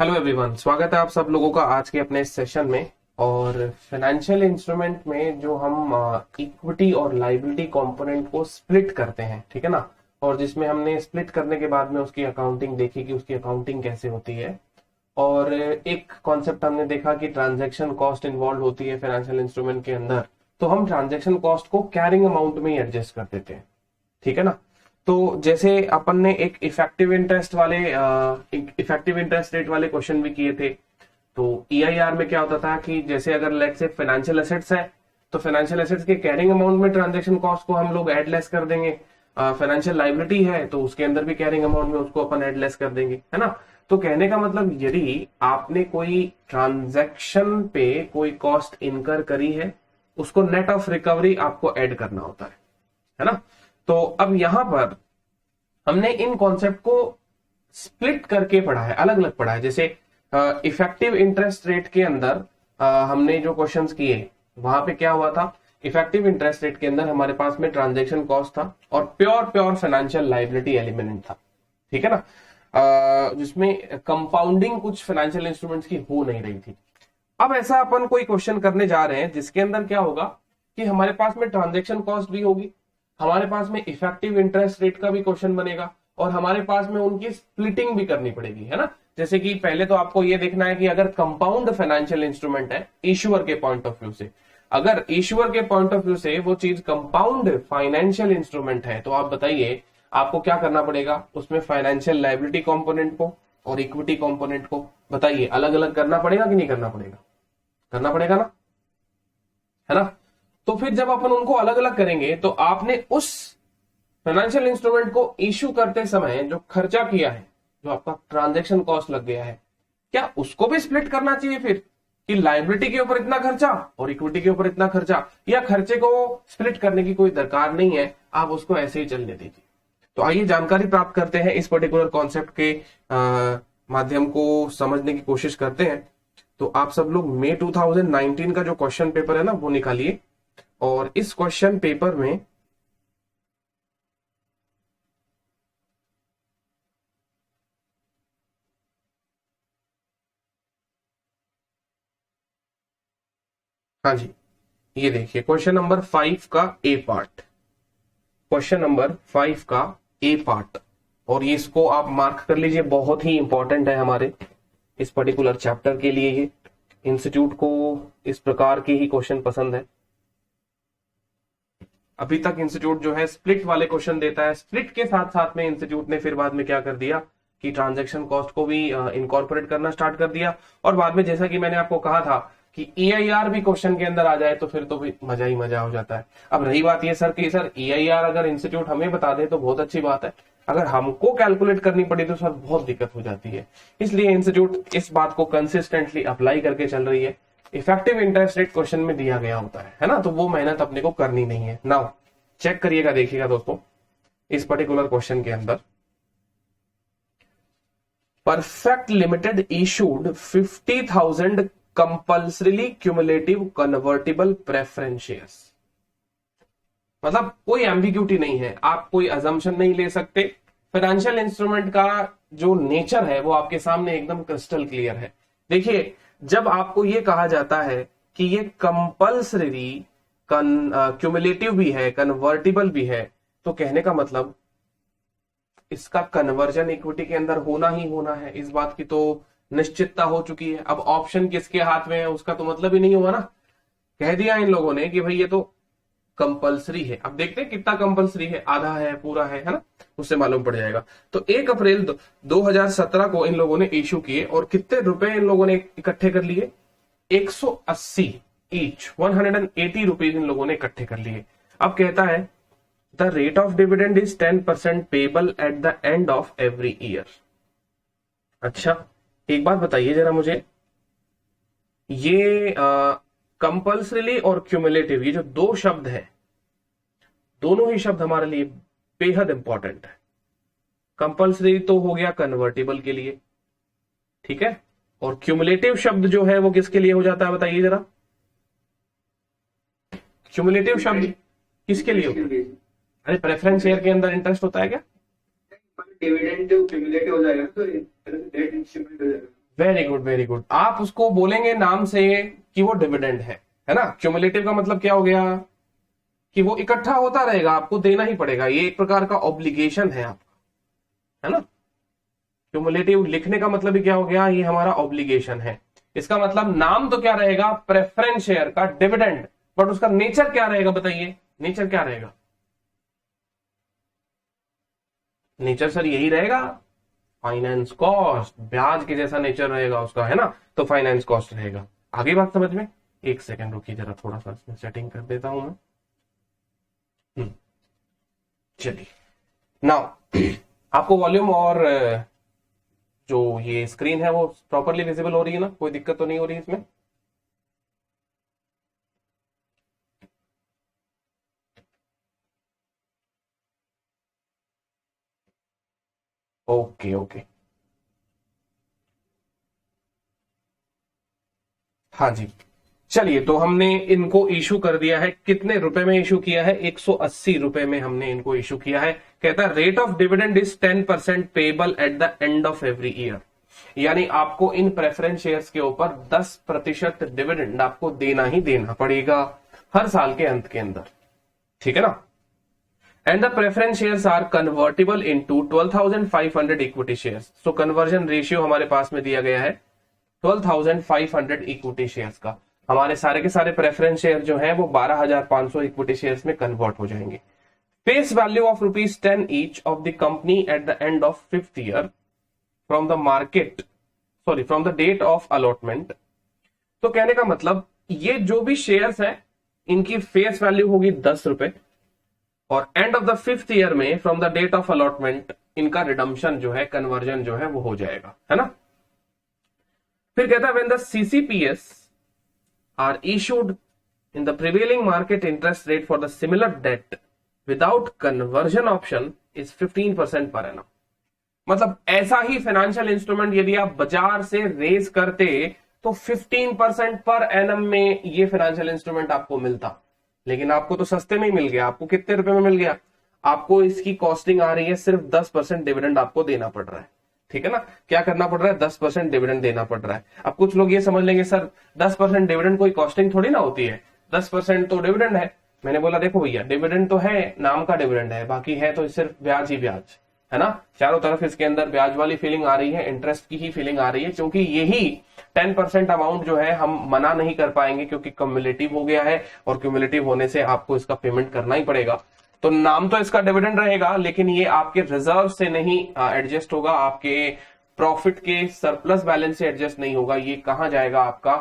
Hello everyone, स्वागत है आप सब लोगों का आज के अपने इस सेशन में। और फाइनेंशियल इंस्ट्रूमेंट में जो हम इक्विटी और लाइबिलिटी कंपोनेंट को स्प्लिट करते हैं, ठीक है ना। और जिसमें हमने स्प्लिट करने के बाद में उसकी अकाउंटिंग देखी कि उसकी अकाउंटिंग कैसे होती है। और एक कॉन्सेप्ट हमने देखा कि ट्रांजैक्शन कॉस्ट इन्वॉल्व होती है फाइनेंशियल इंस्ट्रूमेंट के अंदर, तो हम ट्रांजैक्शन कॉस्ट को कैरिंग अमाउंट में ही एडजस्ट कर देते हैं, ठीक है ना। तो जैसे अपन ने एक इफेक्टिव इंटरेस्ट रेट वाले क्वेश्चन भी किए थे। तो ईआईआर में क्या होता था कि जैसे अगर लेट से फाइनेंशियल एसेट्स है तो फाइनेंशियल एसेट्स के कैरिंग अमाउंट में ट्रांजैक्शन कॉस्ट को हम लोग एड लेस कर देंगे। फाइनेंशियल लाइबिलिटी है तो उसके अंदर भी कैरिंग अमाउंट में उसको अपन एड लेस कर देंगे, है ना। तो कहने का मतलब यदि आपने कोई ट्रांजैक्शन पे कोई कॉस्ट इनकर करी है, उसको नेट ऑफ रिकवरी आपको ऐड करना होता है ना। तो अब यहां पर हमने इन कॉन्सेप्ट को स्प्लिट करके पढ़ा है, अलग अलग पढ़ा है। जैसे इफेक्टिव इंटरेस्ट रेट के अंदर हमने जो क्वेश्चंस किए वहां पे क्या हुआ था, इफेक्टिव इंटरेस्ट रेट के अंदर हमारे पास में ट्रांजैक्शन कॉस्ट था और प्योर फाइनेंशियल लाइबिलिटी एलिमेंट था, ठीक है ना। जिसमें कंपाउंडिंग कुछ फाइनेंशियल इंस्ट्रूमेंट्स की हो नहीं रही थी। अब ऐसा अपन कोई क्वेश्चन करने जा रहे हैं जिसके अंदर क्या होगा कि हमारे पास में ट्रांजैक्शन कॉस्ट भी होगी, हमारे पास में इफेक्टिव इंटरेस्ट रेट का भी क्वेश्चन बनेगा और हमारे पास में उनकी स्प्लिटिंग भी करनी पड़ेगी, है ना। जैसे कि पहले तो आपको ये देखना है कि अगर कंपाउंड फाइनेंशियल इंस्ट्रूमेंट है इश्यूअर के पॉइंट ऑफ व्यू से, अगर इश्यूअर के पॉइंट ऑफ व्यू से वो चीज कंपाउंड फाइनेंशियल इंस्ट्रूमेंट है, तो आप बताइए आपको क्या करना पड़ेगा, उसमें फाइनेंशियल लाइबिलिटी कंपोनेंट को और इक्विटी कंपोनेंट को बताइए अलग अलग करना पड़ेगा कि नहीं करना पड़ेगा, करना पड़ेगा ना, है ना। तो फिर जब अपन उनको अलग अलग करेंगे तो आपने उस फाइनेंशियल इंस्ट्रूमेंट को इश्यू करते समय जो खर्चा किया है, जो आपका ट्रांजैक्शन कॉस्ट लग गया है, क्या उसको भी स्प्लिट करना चाहिए फिर कि लायबिलिटी के ऊपर इतना खर्चा और इक्विटी के ऊपर इतना खर्चा, या खर्चे को स्प्लिट करने की कोई दरकार नहीं है, आप उसको ऐसे ही चलने दीजिए। तो आइए जानकारी प्राप्त करते हैं, इस पर्टिकुलर कॉन्सेप्ट के माध्यम को समझने की कोशिश करते हैं। तो आप सब लोग मई 2019 का जो क्वेश्चन पेपर है ना वो निकालिए। और इस क्वेश्चन पेपर में हाँ जी, ये देखिए क्वेश्चन नंबर 5 का ए पार्ट, क्वेश्चन नंबर 5 का ए पार्ट। और ये इसको आप मार्क कर लीजिए, बहुत ही इंपॉर्टेंट है हमारे इस पर्टिकुलर चैप्टर के लिए। ये इंस्टीट्यूट को इस प्रकार के ही क्वेश्चन पसंद है। अभी तक इंस्टीट्यूट जो है स्प्लिट वाले क्वेश्चन देता है, स्प्लिट के साथ साथ में इंस्टीट्यूट ने फिर बाद में क्या कर दिया कि ट्रांजैक्शन कॉस्ट को भी इनकॉर्पोरेट करना स्टार्ट कर दिया। और बाद में जैसा कि मैंने आपको कहा था कि ईआईआर भी क्वेश्चन के अंदर आ जाए तो फिर तो भी मजा ही मजा हो जाता है। अब रही बात ये सर कि सर ईआईआर अगर इंस्टीट्यूट हमें बता दे तो बहुत अच्छी बात है, अगर हमको कैलकुलेट करनी पड़ी तो सर बहुत दिक्कत हो जाती है। इसलिए इंस्टीट्यूट इस बात को कंसिस्टेंटली अप्लाई करके चल रही है। इफेक्टिव इंटरेस्ट रेट क्वेश्चन में दिया गया होता है ना, तो वो मेहनत अपने को करनी नहीं है। नाउ चेक करिएगा, देखिएगा दोस्तों, इस पर्टिकुलर क्वेश्चन के अंदर perfect limited issued 50,000 compulsorily cumulative convertible preference shares. मतलब कोई एम्बिग्यूटी नहीं है, आप कोई अजम्पशन नहीं ले सकते। फाइनेंशियल इंस्ट्रूमेंट का जो नेचर है वो आपके सामने एकदम क्रिस्टल क्लियर है। देखिए, जब आपको ये कहा जाता है कि ये कंपल्सरी क्यूमुलेटिव भी है, कन्वर्टिबल भी है, तो कहने का मतलब इसका कन्वर्जन इक्विटी के अंदर होना ही होना है। इस बात की तो निश्चितता हो चुकी है। अब ऑप्शन किसके हाथ में है उसका तो मतलब ही नहीं हुआ ना, कह दिया इन लोगों ने कि भाई ये तो कंपल्सरी है। अब देखते हैं कितना कंपल्सरी है, आधा है, पूरा है ना, उससे मालूम पड़ जाएगा। तो 1 अप्रैल 2017 को इन लोगों ने इश्यू किए और कितने रुपए इन लोगों ने इकट्ठे कर लिए, 180 ईच, 180 रुपीज इन लोगों ने इकट्ठे कर लिए। अब कहता है the rate of dividend is 10% payable eight the end of every year. अच्छा, एक बात बताइए जरा मुझे, ये कंपल्सरीली और क्यूमुलेटिव, ये जो दो शब्द है, दोनों ही शब्द हमारे लिए बेहद इंपॉर्टेंट है। कंपल्सरी तो हो गया कन्वर्टिबल के लिए, ठीक है, और क्यूमुलेटिव शब्द जो है वो किसके लिए हो जाता है बताइए जरा। क्यूमुलेटिव शब्द किसके लिए होता है? अरे प्रेफरेंस शेयर के अंदर इंटरेस्ट होता है क्या? डिविडेंड जो क्यूमुलेटिव हो जाएगा तो डेट इंस्ट्रूमेंट हो जाएगा। Very good very good. आप उसको बोलेंगे नाम से कि वो डिविडेंड है ना। क्यूमुलेटिव का मतलब क्या हो गया कि वो इकट्ठा होता रहेगा, आपको देना ही पड़ेगा, ये एक प्रकार का ऑब्लिगेशन है आपका, है ना। क्यूमुलेटिव लिखने का मतलब ही क्या हो गया, ये हमारा ऑब्लिगेशन है। इसका मतलब नाम तो क्या रहेगा, प्रेफरेंस शेयर का डिविडेंड, बट उसका नेचर क्या रहेगा, बताइए नेचर क्या रहेगा। नेचर सर यही रहेगा, फाइनेंस कॉस्ट, ब्याज के जैसा नेचर रहेगा उसका, है ना। तो फाइनेंस कॉस्ट रहेगा। आगे बात समझ में। एक सेकंड रुकिए जरा, थोड़ा सा इसमें सेटिंग कर देता हूं मैं। चलिए नाउ आपको वॉल्यूम और जो ये स्क्रीन है वो प्रॉपरली विजिबल हो रही है ना, कोई दिक्कत तो नहीं हो रही इसमें। ओके ओके, हाँ जी। चलिए, तो हमने इनको इशू कर दिया है, कितने रुपए में इशू किया है, 180 रुपए में हमने इनको इशू किया है। कहता है rate of dividend is 10% payable eight the end of every year, यानी आपको इन प्रेफरेंस शेयर्स के ऊपर 10% डिविडेंड आपको देना ही देना पड़ेगा हर साल के अंत के अंदर, ठीक है ना। And the preference shares are convertible into 12,500 equity shares. So conversion ratio हमारे पास में दिया गया है 12,500 इक्विटी शेयर्स का। हमारे सारे के सारे प्रेफरेंस शेयर जो हैं वो 12,500 इक्विटी शेयर्स में कन्वर्ट हो जाएंगे। Face value of ₹10 each of the company at the end of 5th year from the market, sorry from the date of allotment. तो कहने का मतलब ये जो भी शेयर्स हैं इनकी फेस वैल्यू होगी 10 रुपए, और end of the 5th year में from the date of allotment इनका रिडम्पशन जो है, कन्वर्जन जो है वो हो जाएगा, है ना। फिर कहता है when the CCPS are issued in the prevailing market interest rate for the similar debt without conversion option is 15% per annum। मतलब ऐसा ही फाइनेंशियल इंस्ट्रूमेंट यदि आप बाजार से रेज करते तो 15% पर एनम में ये फाइनेंशियल इंस्ट्रूमेंट आपको मिलता, लेकिन आपको तो सस्ते में ही मिल गया। आपको कितने रुपए में मिल गया, आपको इसकी कॉस्टिंग आ रही है सिर्फ 10% डिविडेंड आपको देना पड़ रहा है, ठीक है ना। क्या करना पड़ रहा है, 10% डिविडेंड देना पड़ रहा है। अब कुछ लोग ये समझ लेंगे सर 10% डिविडेंड कोई कॉस्टिंग थोड़ी ना होती है, 10% तो डिविडेंड है। मैंने बोला देखो भैया, डिविडेंड तो है, नाम का डिविडेंड है, बाकी है तो सिर्फ ब्याज ही ब्याज, है ना। चारों तरफ इसके अंदर ब्याज वाली फीलिंग आ रही है, इंटरेस्ट की ही फीलिंग आ रही है, क्योंकि यही 10% अमाउंट जो है हम मना नहीं कर पाएंगे क्योंकि क्यूमुलेटिव हो गया है, और क्यूमुलेटिव होने से आपको इसका पेमेंट करना ही पड़ेगा। तो नाम तो इसका डिविडेंड रहेगा, लेकिन ये आपके रिजर्व से नहीं एडजस्ट होगा, आपके प्रॉफिट के सरप्लस बैलेंस से एडजस्ट नहीं होगा। ये कहां जाएगा, आपका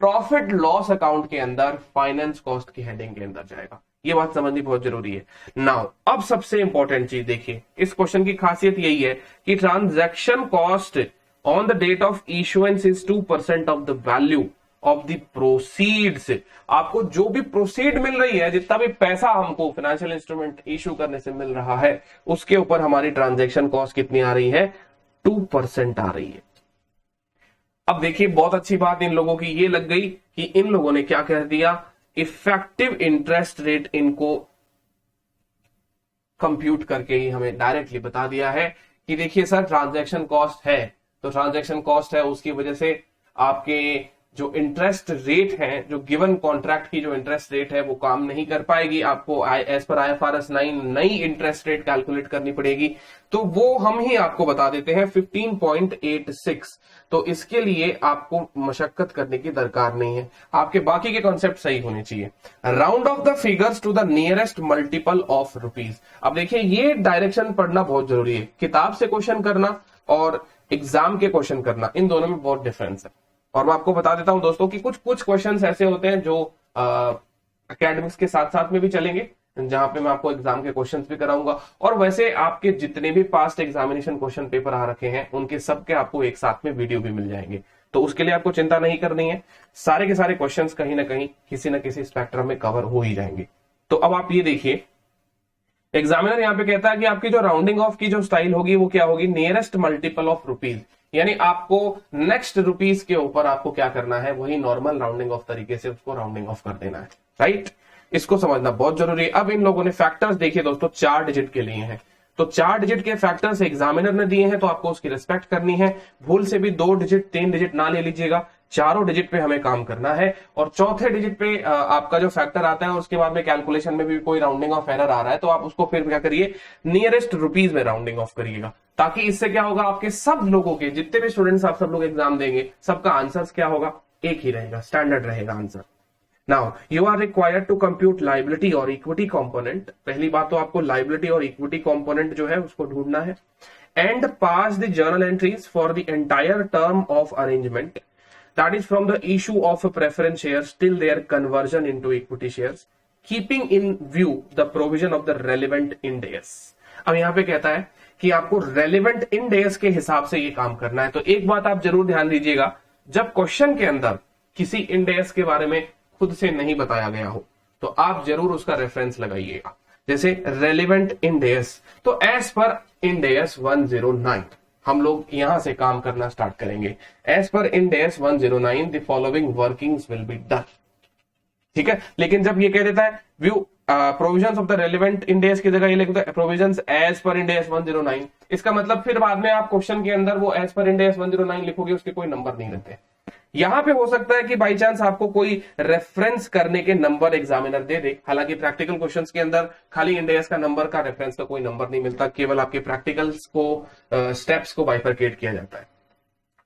प्रॉफिट लॉस अकाउंट के अंदर, फाइनेंस कॉस्ट की हेडिंग के अंदर जाएगा। ये बात समझनी बहुत जरूरी है। नाउ अब सबसे इंपॉर्टेंट चीज देखिए, इस क्वेश्चन की खासियत यही है कि transaction cost on the date of issuance is 2% of the value of the proceeds. आपको जो भी प्रोसीड मिल रही है, जितना भी पैसा हमको फाइनेंशियल इंस्ट्रूमेंट इशू करने से मिल रहा है, उसके ऊपर हमारी ट्रांजैक्शन कॉस्ट कितनी आ रही है, 2% आ रही है। अब देखिए, बहुत अच्छी बात इन लोगों की ये लग गई कि इन लोगों ने क्या कह दिया, इफेक्टिव इंटरेस्ट रेट इनको कंप्यूट करके ही हमें डायरेक्टली बता दिया है कि देखिए सर ट्रांजैक्शन कॉस्ट है, तो ट्रांजैक्शन कॉस्ट है, उसकी वजह से आपके जो इंटरेस्ट रेट है, जो गिवन कॉन्ट्रैक्ट की जो इंटरेस्ट रेट है वो काम नहीं कर पाएगी। आपको एज पर IFRS 9 नई इंटरेस्ट रेट कैलकुलेट करनी पड़ेगी, तो वो हम ही आपको बता देते हैं 15.86। तो इसके लिए आपको मशक्कत करने की दरकार नहीं है, आपके बाकी के कॉन्सेप्ट सही होने चाहिए। Round off the figures to the nearest multiple of rupees. अब देखिए, ये डायरेक्शन पढ़ना बहुत जरूरी है। किताब से क्वेश्चन करना और एग्जाम के क्वेश्चन करना, इन दोनों में बहुत डिफरेंस है। और मैं आपको बता देता हूं दोस्तों कि कुछ कुछ क्वेश्चंस ऐसे होते हैं जो एकेडमिक्स के साथ साथ में भी चलेंगे, जहां पे मैं आपको एग्जाम के क्वेश्चंस भी कराऊंगा। और वैसे आपके जितने भी पास्ट एग्जामिनेशन क्वेश्चन पेपर आ रखे हैं, उनके सबके आपको एक साथ में वीडियो भी मिल जाएंगे, तो उसके लिए आपको चिंता नहीं करनी है। सारे के सारे क्वेश्चंस कहीं ना कहीं किसी न किसी स्पेक्ट्रम में कवर हो ही जाएंगे। तो अब आप ये देखिए, एग्जामिनर यहां पे कहता है कि आपकी जो राउंडिंग ऑफ की जो स्टाइल होगी वो क्या होगी, नियरेस्ट मल्टीपल ऑफ रुपीज, यानी आपको नेक्स्ट रुपीज के ऊपर आपको क्या करना है, वही नॉर्मल राउंडिंग ऑफ तरीके से उसको राउंडिंग ऑफ कर देना है, राइट। इसको समझना बहुत जरूरी है। अब इन लोगों ने फैक्टर्स देखिए दोस्तों, 4 डिजिट के लिए हैं, तो 4 डिजिट के फैक्टर्स एग्जामिनर ने दिए हैं तो आपको उसकी रिस्पेक्ट करनी है। भूल से भी 2 डिजिट 3 डिजिट ना ले लीजिएगा, चारों डिजिट पे हमें काम करना है। और चौथे डिजिट पे आपका जो फैक्टर आता है उसके बाद में कैलकुलेशन में भी कोई राउंडिंग ऑफ एरर आ रहा है तो आप उसको फिर क्या करिए, नियरेस्ट रुपीज में राउंडिंग ऑफ करिएगा, ताकि इससे क्या होगा, आपके सब लोगों के जितने भी स्टूडेंट्स आप सब लोग एग्जाम देंगे सबका आंसर क्या होगा, एक ही रहेगा, स्टैंडर्ड रहेगा answer. Now you are required to compute liability और इक्विटी कंपोनेंट। पहली बात तो आपको लाइबिलिटी और इक्विटी कंपोनेंट जो है उसको ढूंढना है। And pass the journal entries for the entire term of arrangement, that is from the issue of a preference shares till their conversion into equity shares, keeping in view the provision of the relevant Ind AS। अब यहां पे कहता है कि आपको relevant Ind AS के हिसाब से ये काम करना है। तो एक बात आप जरूर ध्यान दीजिएगा, जब क्वेश्चन के अंदर किसी Ind AS के बारे में खुद से नहीं बताया गया हो तो आप जरूर उसका रेफरेंस लगाइएगा। जैसे relevant Ind AS, तो एज पर Ind AS 109 हम लोग यहां से काम करना स्टार्ट करेंगे। As per Ind AS 109 the following workings will be done. ठीक है, लेकिन जब ये कह देता है view provisions of the relevant Ind AS की जगह ये लिखता है provisions as per Ind AS 109, इसका मतलब फिर बाद में आप क्वेश्चन के अंदर वो एज पर Ind AS 109 लिखोगे, उसके कोई नंबर नहीं रहते। यहां पे हो सकता है कि बाई चांस आपको कोई रेफरेंस करने के नंबर एग्जामिनर दे दे, हालांकि प्रैक्टिकल क्वेश्चंस के अंदर खाली Ind AS का नंबर का रेफरेंस का कोई नंबर नहीं मिलता, केवल आपके प्रैक्टिकल्स को स्टेप्स को बाइफरकेट किया जाता है।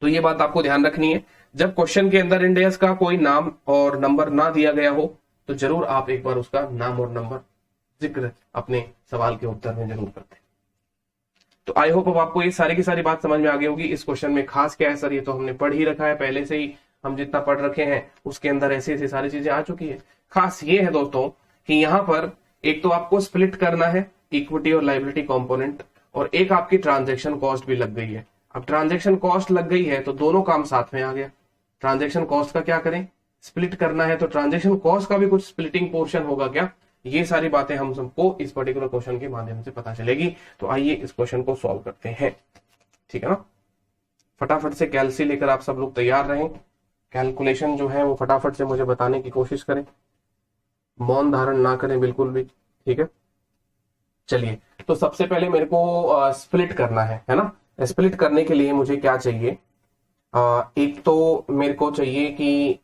तो ये बात आपको ध्यान रखनी है, जब क्वेश्चन के अंदर Ind AS का कोई नाम और नंबर ना दिया गया हो तो जरूर आप एक बार उसका नाम और नंबर जिक्र अपने सवाल के उत्तर में जरूर करते हैं। तो आई होप अब आपको ये सारी की सारी बात समझ में आ गई होगी। इस क्वेश्चन में खास क्या है सर, ये तो हमने पढ़ ही रखा है पहले से ही, हम जितना पढ़ रखे हैं उसके अंदर ऐसी ऐसी सारी चीजें आ चुकी है। खास ये है दोस्तों कि यहां पर एक तो आपको स्प्लिट करना है इक्विटी और लाइबिलिटी कंपोनेंट, और एक आपकी ट्रांजैक्शन कॉस्ट भी लग गई है। अब ट्रांजैक्शन कॉस्ट लग गई है तो दोनों काम साथ में आ गया। ट्रांजैक्शन कॉस्ट का क्या करें, स्प्लिट करना है, तो ट्रांजैक्शन कॉस्ट का भी कुछ स्प्लिटिंग पोर्शन होगा क्या, ये सारी बातें हम सबको इस पर्टिकुलर क्वेश्चन के माध्यम से पता चलेगी। तो आइए इस क्वेश्चन को सॉल्व करते हैं। ठीक है ना, फटाफट से कैलसी लेकर आप सब लोग तैयार रहें। कैलकुलेशन जो है वो फटाफट से मुझे बताने की कोशिश करें, मौन धारण ना करें बिल्कुल भी। ठीक है, चलिए तो सबसे पहले मेरे को स्प्लिट करना है ना। स्प्लिट करने के लिए मुझे क्या चाहिए, एक तो मेरे को चाहिए कि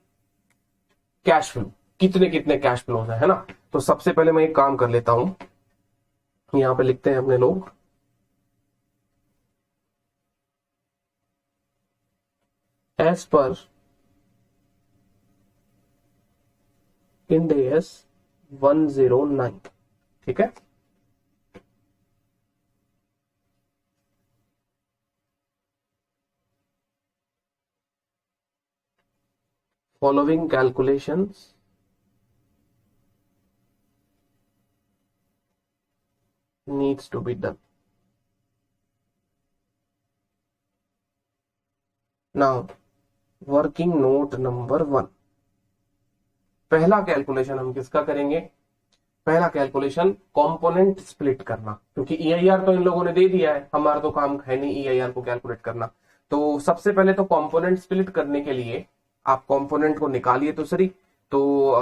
कैश फ्लो, कितने कितने कैश फ्लो है ना। तो सबसे पहले मैं एक काम कर लेता हूं, यहां पे लिखते हैं अपने लोग एज पर Ind AS 109। ठीक है, following calculations needs to be done. Now working note number 1, पहला कैलकुलेशन हम किसका करेंगे, पहला कैलकुलेशन कंपोनेंट स्प्लिट करना, क्योंकि EIR तो इन लोगों ने दे दिया है, हमारा तो काम है नहीं EIR को कैलकुलेट करना। तो सबसे पहले तो कंपोनेंट स्प्लिट करने के लिए आप कंपोनेंट को निकालिए तो सही। तो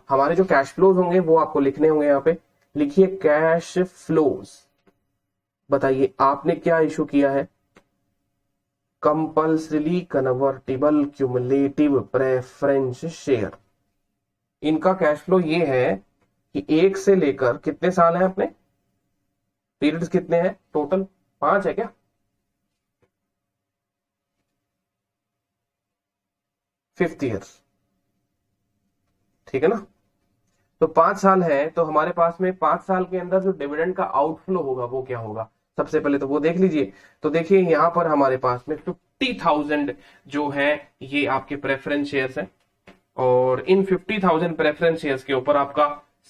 हमारे जो कैश फ्लोज होंगे वो आपको लिखने होंगे। यहाँ पे लिखिए कैश फ्लोज। बताइए आपने क्या इशू किया है, compulsory convertible cumulative preference share. इनका कैश फ्लो ये है कि 1 से लेकर कितने साल है अपने, पीरियड्स कितने हैं टोटल, 5 है क्या, 5th ईयर। ठीक है ना, तो 5 साल है, तो हमारे पास में 5 साल के अंदर जो डिविडेंड का आउटफ्लो होगा वो क्या होगा, सबसे पहले तो वो देख लीजिए। तो देखिए यहां पर हमारे पास में 50,000 जो है ये आपके प्रेफरेंस शेयर्स हैं, और इन 50,000 प्रेफरेंस शेयर्स के ऊपर आपका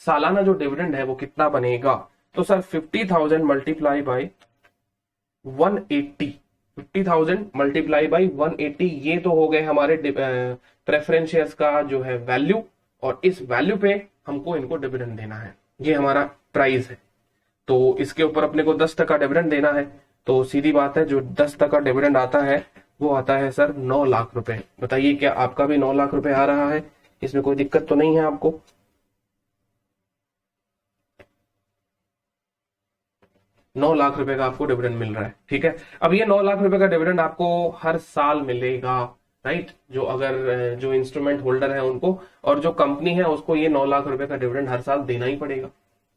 सालाना जो डिविडेंड है वो कितना बनेगा। तो sir 50,000 multiply by 180, 50,000 multiply by 180, ये तो हो गए हमारे प्रेफरेंस शेयर्स का जो है वैल्यू, और इस वैल्यू पे हमको इनको डिविडेंड देना है, ये हमारा प्राइस है। तो इसके ऊपर अपने को 10% डिविडेंड देना है। तो सीधी बात है, जो 10% डिविडेंड आता है वो आता है सर 9 लाख रुपए। बताइए क्या आपका भी 9 लाख रुपए आ रहा है, इसमें कोई दिक्कत तो नहीं है आपको। 9 लाख रुपए का आपको डिविडेंड मिल रहा है, ठीक है। अब ये 9 लाख रुपए का डिविडेंड आपको हर साल मिलेगा, राइट। जो अगर जो इंस्ट्रूमेंट होल्डर है उनको, और जो कंपनी है उसको ये 9 लाख रुपए का डिविडेंड हर साल देना ही पड़ेगा,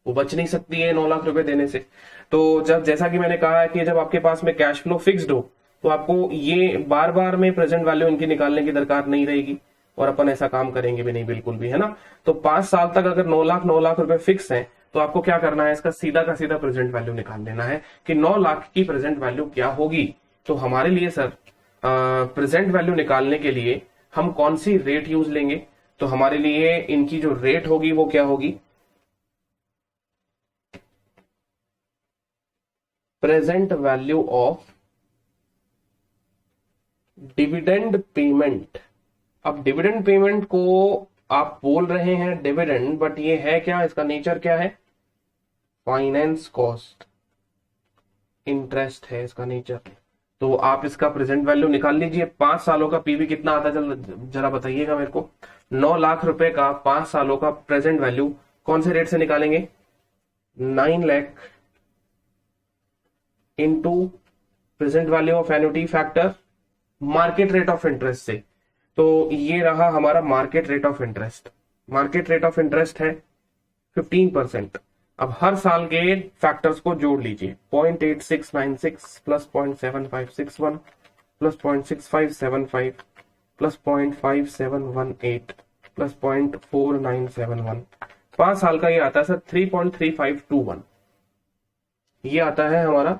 वो बच नहीं सकती है 9 लाख रुपए देने से। तो जब, जैसा कि मैंने कहा है कि जब आपके पास में कैश फ्लो फिक्स्ड हो तो आपको ये बार बार में प्रेजेंट वैल्यू इनकी निकालने की दरकार नहीं रहेगी, और अपन ऐसा काम करेंगे भी नहीं बिल्कुल भी, है ना। तो 5 साल तक अगर 9 लाख रुपए फिक्स है तो आपको क्या करना है, इसका सीधा का सीधा प्रेजेंट वैल्यू निकाल लेना है कि 9 लाख की प्रेजेंट वैल्यू क्या होगी। तो हमारे लिए सर प्रेजेंट वैल्यू निकालने के लिए हम कौन सी रेट यूज लेंगे, तो हमारे लिए इनकी जो रेट होगी वो क्या होगी, present value of dividend payment. अब डिविडेंड पेमेंट को आप बोल रहे हैं डिविडेंड, बट ये है क्या, इसका नेचर क्या है, फाइनेंस कॉस्ट, इंटरेस्ट है इसका नेचर। तो आप इसका प्रेजेंट वैल्यू निकाल लीजिए। 5 सालों का पीवी कितना आता है, जरा बताइएगा मेरे को। 9 लाख रुपए का 5 सालों का प्रेजेंट वैल्यू कौन से रेट से निकालेंगे, 9 lakh into present value of annuity factor market rate of interest से। तो ये रहा हमारा market rate of interest. Market rate of interest है 15%। अब हर साल के फैक्टर्स को जोड़ लीजिए, 0.8696 प्लस 0.7561 प्लस 0.6575 प्लस 0.5718 प्लस 0.4971। 5 साल का ये आता है सर 3.3521। ये आता है हमारा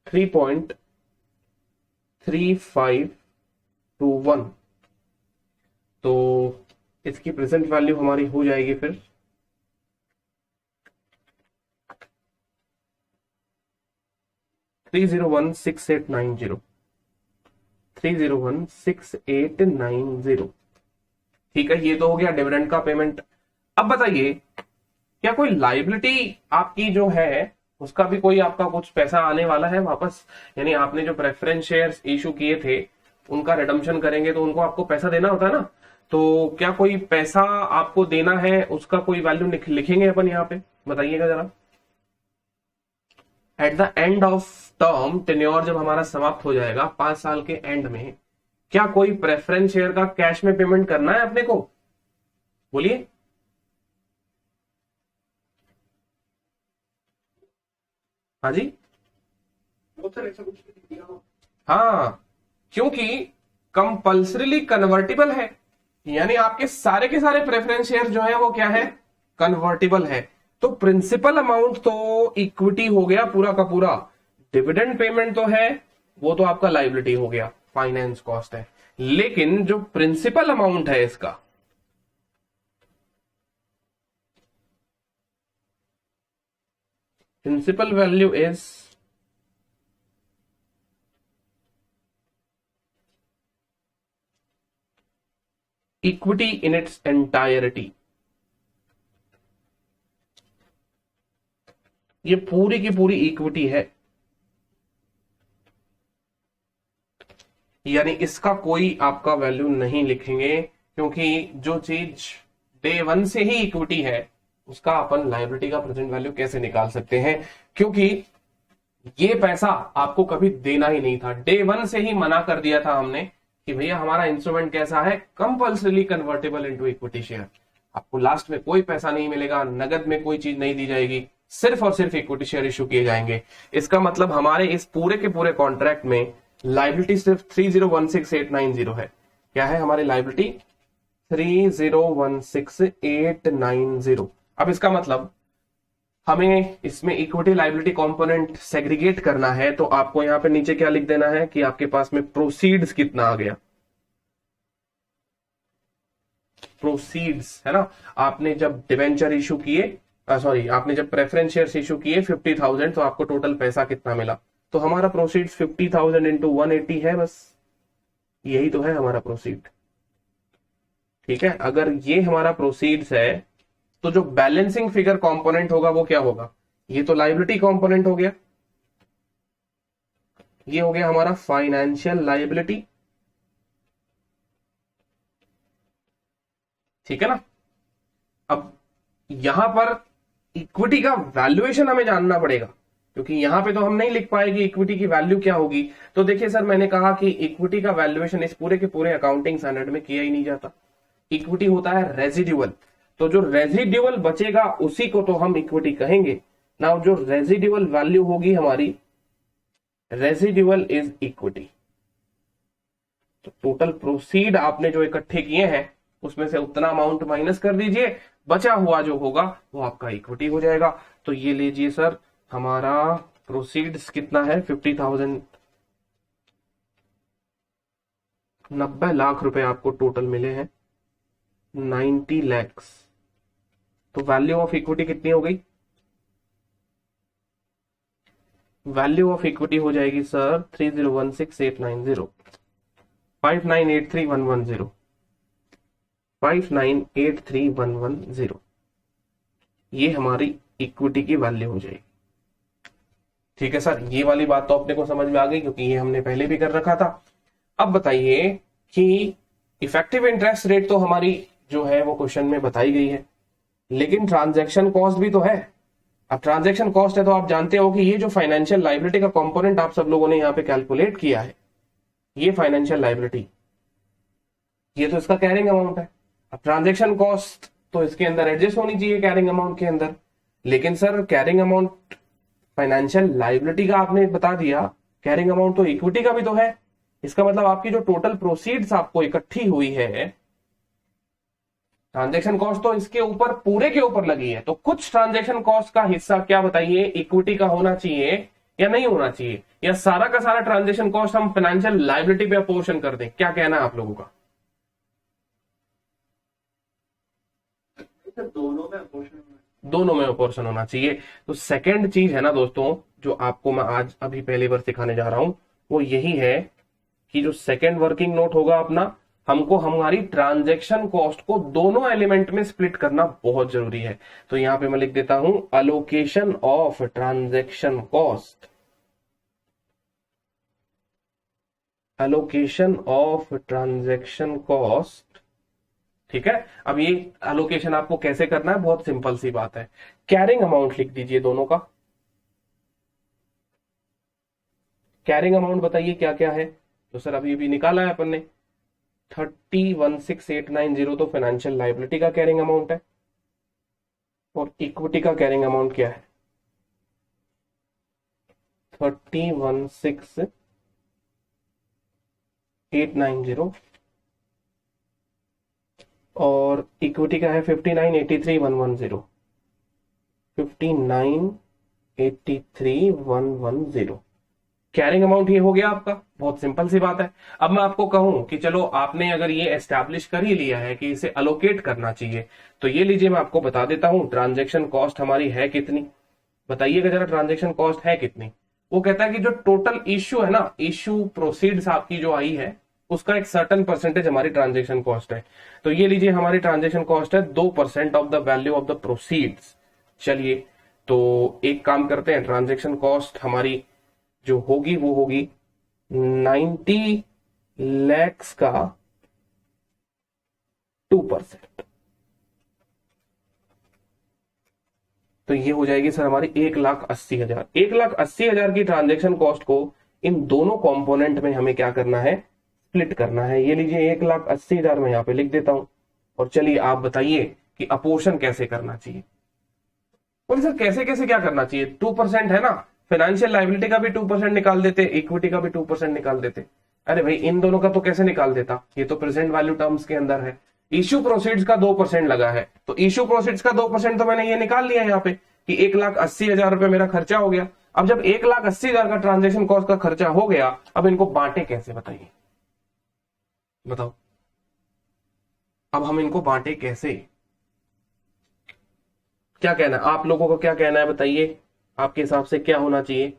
3.3521। तो इसकी प्रेजेंट वैल्यू हमारी हो जाएगी फिर 3016890, 3016890। ठीक है, ये तो हो गया डिविडेंड का पेमेंट। अब बताइए, क्या कोई लाइबिलिटी आपकी जो है उसका भी कोई आपका कुछ पैसा आने वाला है वापस, यानी आपने जो प्रेफरेंस शेयर्स इशू किए थे उनका रिडम्पशन करेंगे तो उनको आपको पैसा देना होता है ना, तो क्या कोई पैसा आपको देना है, उसका कोई वैल्यू लिखेंगे अपन यहाँ पे, बताइएगा जरा। Eight the end of term, tenure जब हमारा समाप्त हो जाएगा 5 साल के एंड में, क्या कोई प्रेफरेंस शेयर का कैश में पेमेंट करना है अपने को, बोलिए। हाँ जी, हाँ, क्योंकि कंपल्सरीली कन्वर्टिबल है, यानी आपके सारे के सारे प्रेफरेंस शेयर जो है वो क्या है, कन्वर्टिबल है। तो प्रिंसिपल अमाउंट तो इक्विटी हो गया पूरा का पूरा, डिविडेंड पेमेंट तो है वो तो आपका लाइबिलिटी हो गया, फाइनेंस कॉस्ट है। लेकिन जो प्रिंसिपल अमाउंट है इसका, principal value is equity in its entirety. ये पूरी की पूरी इक्विटी है, यानी इसका कोई आपका वैल्यू नहीं लिखेंगे, क्योंकि जो चीज डे वन से ही इक्विटी है उसका अपन लायबिलिटी का प्रेजेंट वैल्यू कैसे निकाल सकते हैं, क्योंकि ये पैसा आपको कभी देना ही नहीं था। डे वन से ही मना कर दिया था हमने कि भैया हमारा इंस्ट्रूमेंट कैसा है, compulsorily convertible into equity share. आपको लास्ट में कोई पैसा नहीं मिलेगा, नगद में कोई चीज नहीं दी जाएगी, सिर्फ और सिर्फ इक्विटी शेयर इशू किए जाएंगे। इसका मतलब हमारे इस पूरे के पूरे कॉन्ट्रैक्ट में लाइबिलिटी सिर्फ 3016890 है। क्या है हमारी लाइबिलिटी, 3016890। अब इसका मतलब हमें इसमें इक्विटी लाइबिलिटी कंपोनेंट सेग्रीगेट करना है, तो आपको यहां पे नीचे क्या लिख देना है कि आपके पास में प्रोसीड्स कितना आ गया, प्रोसीड्स है ना। आपने जब डिवेंचर इशू किए, सॉरी आपने जब प्रेफरेंस शेयर्स इशू किए 50,000, तो आपको टोटल पैसा कितना मिला, तो हमारा प्रोसीड्स 50,000 इंटू 180 है, बस यही तो है हमारा प्रोसीड। ठीक है, अगर ये हमारा प्रोसीड्स है तो जो बैलेंसिंग फिगर कंपोनेंट होगा वो क्या होगा, ये तो लाइबिलिटी कंपोनेंट हो गया, ये हो गया हमारा फाइनेंशियल लाइबिलिटी। ठीक है ना। अब यहां पर इक्विटी का वैल्यूएशन हमें जानना पड़ेगा, क्योंकि यहां पे तो हम नहीं लिख पाएगी इक्विटी की वैल्यू क्या होगी। तो देखिए सर, मैंने कहा कि इक्विटी का वैल्यूएशन इस पूरे के पूरे अकाउंटिंग स्टैंडर्ड में किया ही नहीं जाता। इक्विटी होता है रेजिडुअल, तो जो रेजिडुअल बचेगा उसी को तो हम इक्विटी कहेंगे ना। जो रेजिडुअल वैल्यू होगी हमारी, रेजिडुअल इज इक्विटी। तो टोटल प्रोसीड आपने जो इकट्ठे किए हैं उसमें से उतना अमाउंट माइनस कर दीजिए, बचा हुआ जो होगा वो आपका इक्विटी हो जाएगा। तो ये लीजिए सर, हमारा प्रोसीड्स कितना है, 50,000, 90 लाख रुपए आपको टोटल मिले हैं, 90 लैक्स। तो वैल्यू ऑफ इक्विटी कितनी हो गई, वैल्यू ऑफ इक्विटी हो जाएगी सर 3016,890, 5983,110, 5983,110, ये हमारी इक्विटी की वैल्यू हो जाएगी। ठीक है सर, ये वाली बात तो अपने को समझ में आ गई क्योंकि ये हमने पहले भी कर रखा था। अब बताइए कि इफेक्टिव इंटरेस्ट रेट तो हमारी जो है वो क्वेश्चन में बताई गई है, लेकिन ट्रांजैक्शन कॉस्ट भी तो है। अब ट्रांजैक्शन कॉस्ट है तो आप जानते हो कि ये जो फाइनेंशियल लायबिलिटी का कंपोनेंट आप सब लोगों ने यहाँ पे कैलकुलेट किया है, ये फाइनेंशियल लायबिलिटी, ये तो इसका कैरिंग अमाउंट है। अब ट्रांजैक्शन कॉस्ट तो इसके अंदर एडजस्ट होनी चाहिए कैरिंग अमाउंट के अंदर, लेकिन sir carrying amount financial liability का आपने बता दिया, कैरिंग अमाउंट तो इक्विटी का भी तो है। इसका मतलब आपकी जो टोटल प्रोसीड्स आपको इकट्ठी हुई है, ट्रांजैक्शन कॉस्ट तो इसके ऊपर पूरे के ऊपर लगी है, तो कुछ ट्रांजैक्शन कॉस्ट का हिस्सा क्या बताइए इक्विटी का होना चाहिए या नहीं होना चाहिए, या सारा का सारा ट्रांजैक्शन कॉस्ट हम फाइनेंशियल लायबिलिटी पे अपोर्शन कर दें? क्या कहना है आप लोगों का? दोनों में अपोर्शन होना चाहिए। तो सेकंड चीज है ना दोस्तों, जो आपको मैं आज अभी पहली बार सिखाने जा रहा हूं, वो यही है कि जो सेकंड वर्किंग नोट होगा अपना, हमको हमारी ट्रांजैक्शन कॉस्ट को दोनों एलिमेंट में स्प्लिट करना बहुत जरूरी है। तो यहां पे मैं लिख देता हूं allocation of transaction cost, allocation of transaction cost. ठीक है, अब ये अलोकेशन आपको कैसे करना है, बहुत सिंपल सी बात है। कैरिंग अमाउंट लिख दीजिए दोनों का। कैरिंग अमाउंट बताइए क्या क्या है? तो सर अभी भी निकाला है अपन ने, 3016,890 तो फाइनेंशियल लायबिलिटी का कैरिंग अमाउंट है, और इक्विटी का कैरिंग अमाउंट क्या है, 3016,890, और इक्विटी का है 5983,110, 5983,110। कैरिंग अमाउंट ये हो गया आपका, बहुत सिंपल सी बात है। अब मैं आपको कहूं कि चलो आपने अगर ये एस्टैब्लिश कर ही लिया है कि इसे अलोकेट करना चाहिए, तो ये लीजिए मैं आपको बता देता हूं ट्रांजैक्शन कॉस्ट हमारी है कितनी। बताइएगा जरा ट्रांजैक्शन कॉस्ट है कितनी। वो कहता है कि जो टोटल इश्यू है ना, इश्यू प्रोसीड्स आपकी जो आई है, उसका एक सर्टन परसेंटेज हमारी ट्रांजैक्शन कॉस्ट है। तो ये लीजिए हमारी ट्रांजैक्शन कॉस्ट है 2% of the value of the proceeds. चलिए तो एक काम करते हैं, ट्रांजैक्शन कॉस्ट हमारी जो होगी वो होगी 90 लैक्स का 2%। तो ये हो जाएगी सर हमारी 1,80,000। 1,80,000 की ट्रांजैक्शन कॉस्ट को इन दोनों कंपोनेंट में हमें क्या करना है, स्प्लिट करना है। ये लीजिए 1,80,000 में यहां पे लिख देता हूं, और चलिए आप बताइए कि अपोर्शन कैसे करना चाहिए। बोले सर कैसे कैसे क्या करना चाहिए, 2% है ना, फाइनेंशियल लायबिलिटी का भी 2% निकाल देते, इक्विटी का भी 2% निकाल देते। अरे भाई इन दोनों का तो कैसे निकाल देता, ये तो प्रेजेंट वैल्यू टर्म्स के अंदर है। इश्यू प्रोसीड्स का 2% लगा है, तो इश्यू प्रोसीड्स का 2% तो मैंने ये निकाल लिया यहाँ पे कि 1,80,000 रुपए मेरा खर्चा हो गया। अब जब 1,80,000 का ट्रांजेक्शन कॉस्ट का खर्चा हो गया, अब इनको बांटे कैसे, बताइए बताओ, अब हम इनको बांटे कैसे? क्या कहना है आप लोगों को, क्या कहना है बताइए, आपके हिसाब से क्या होना चाहिए?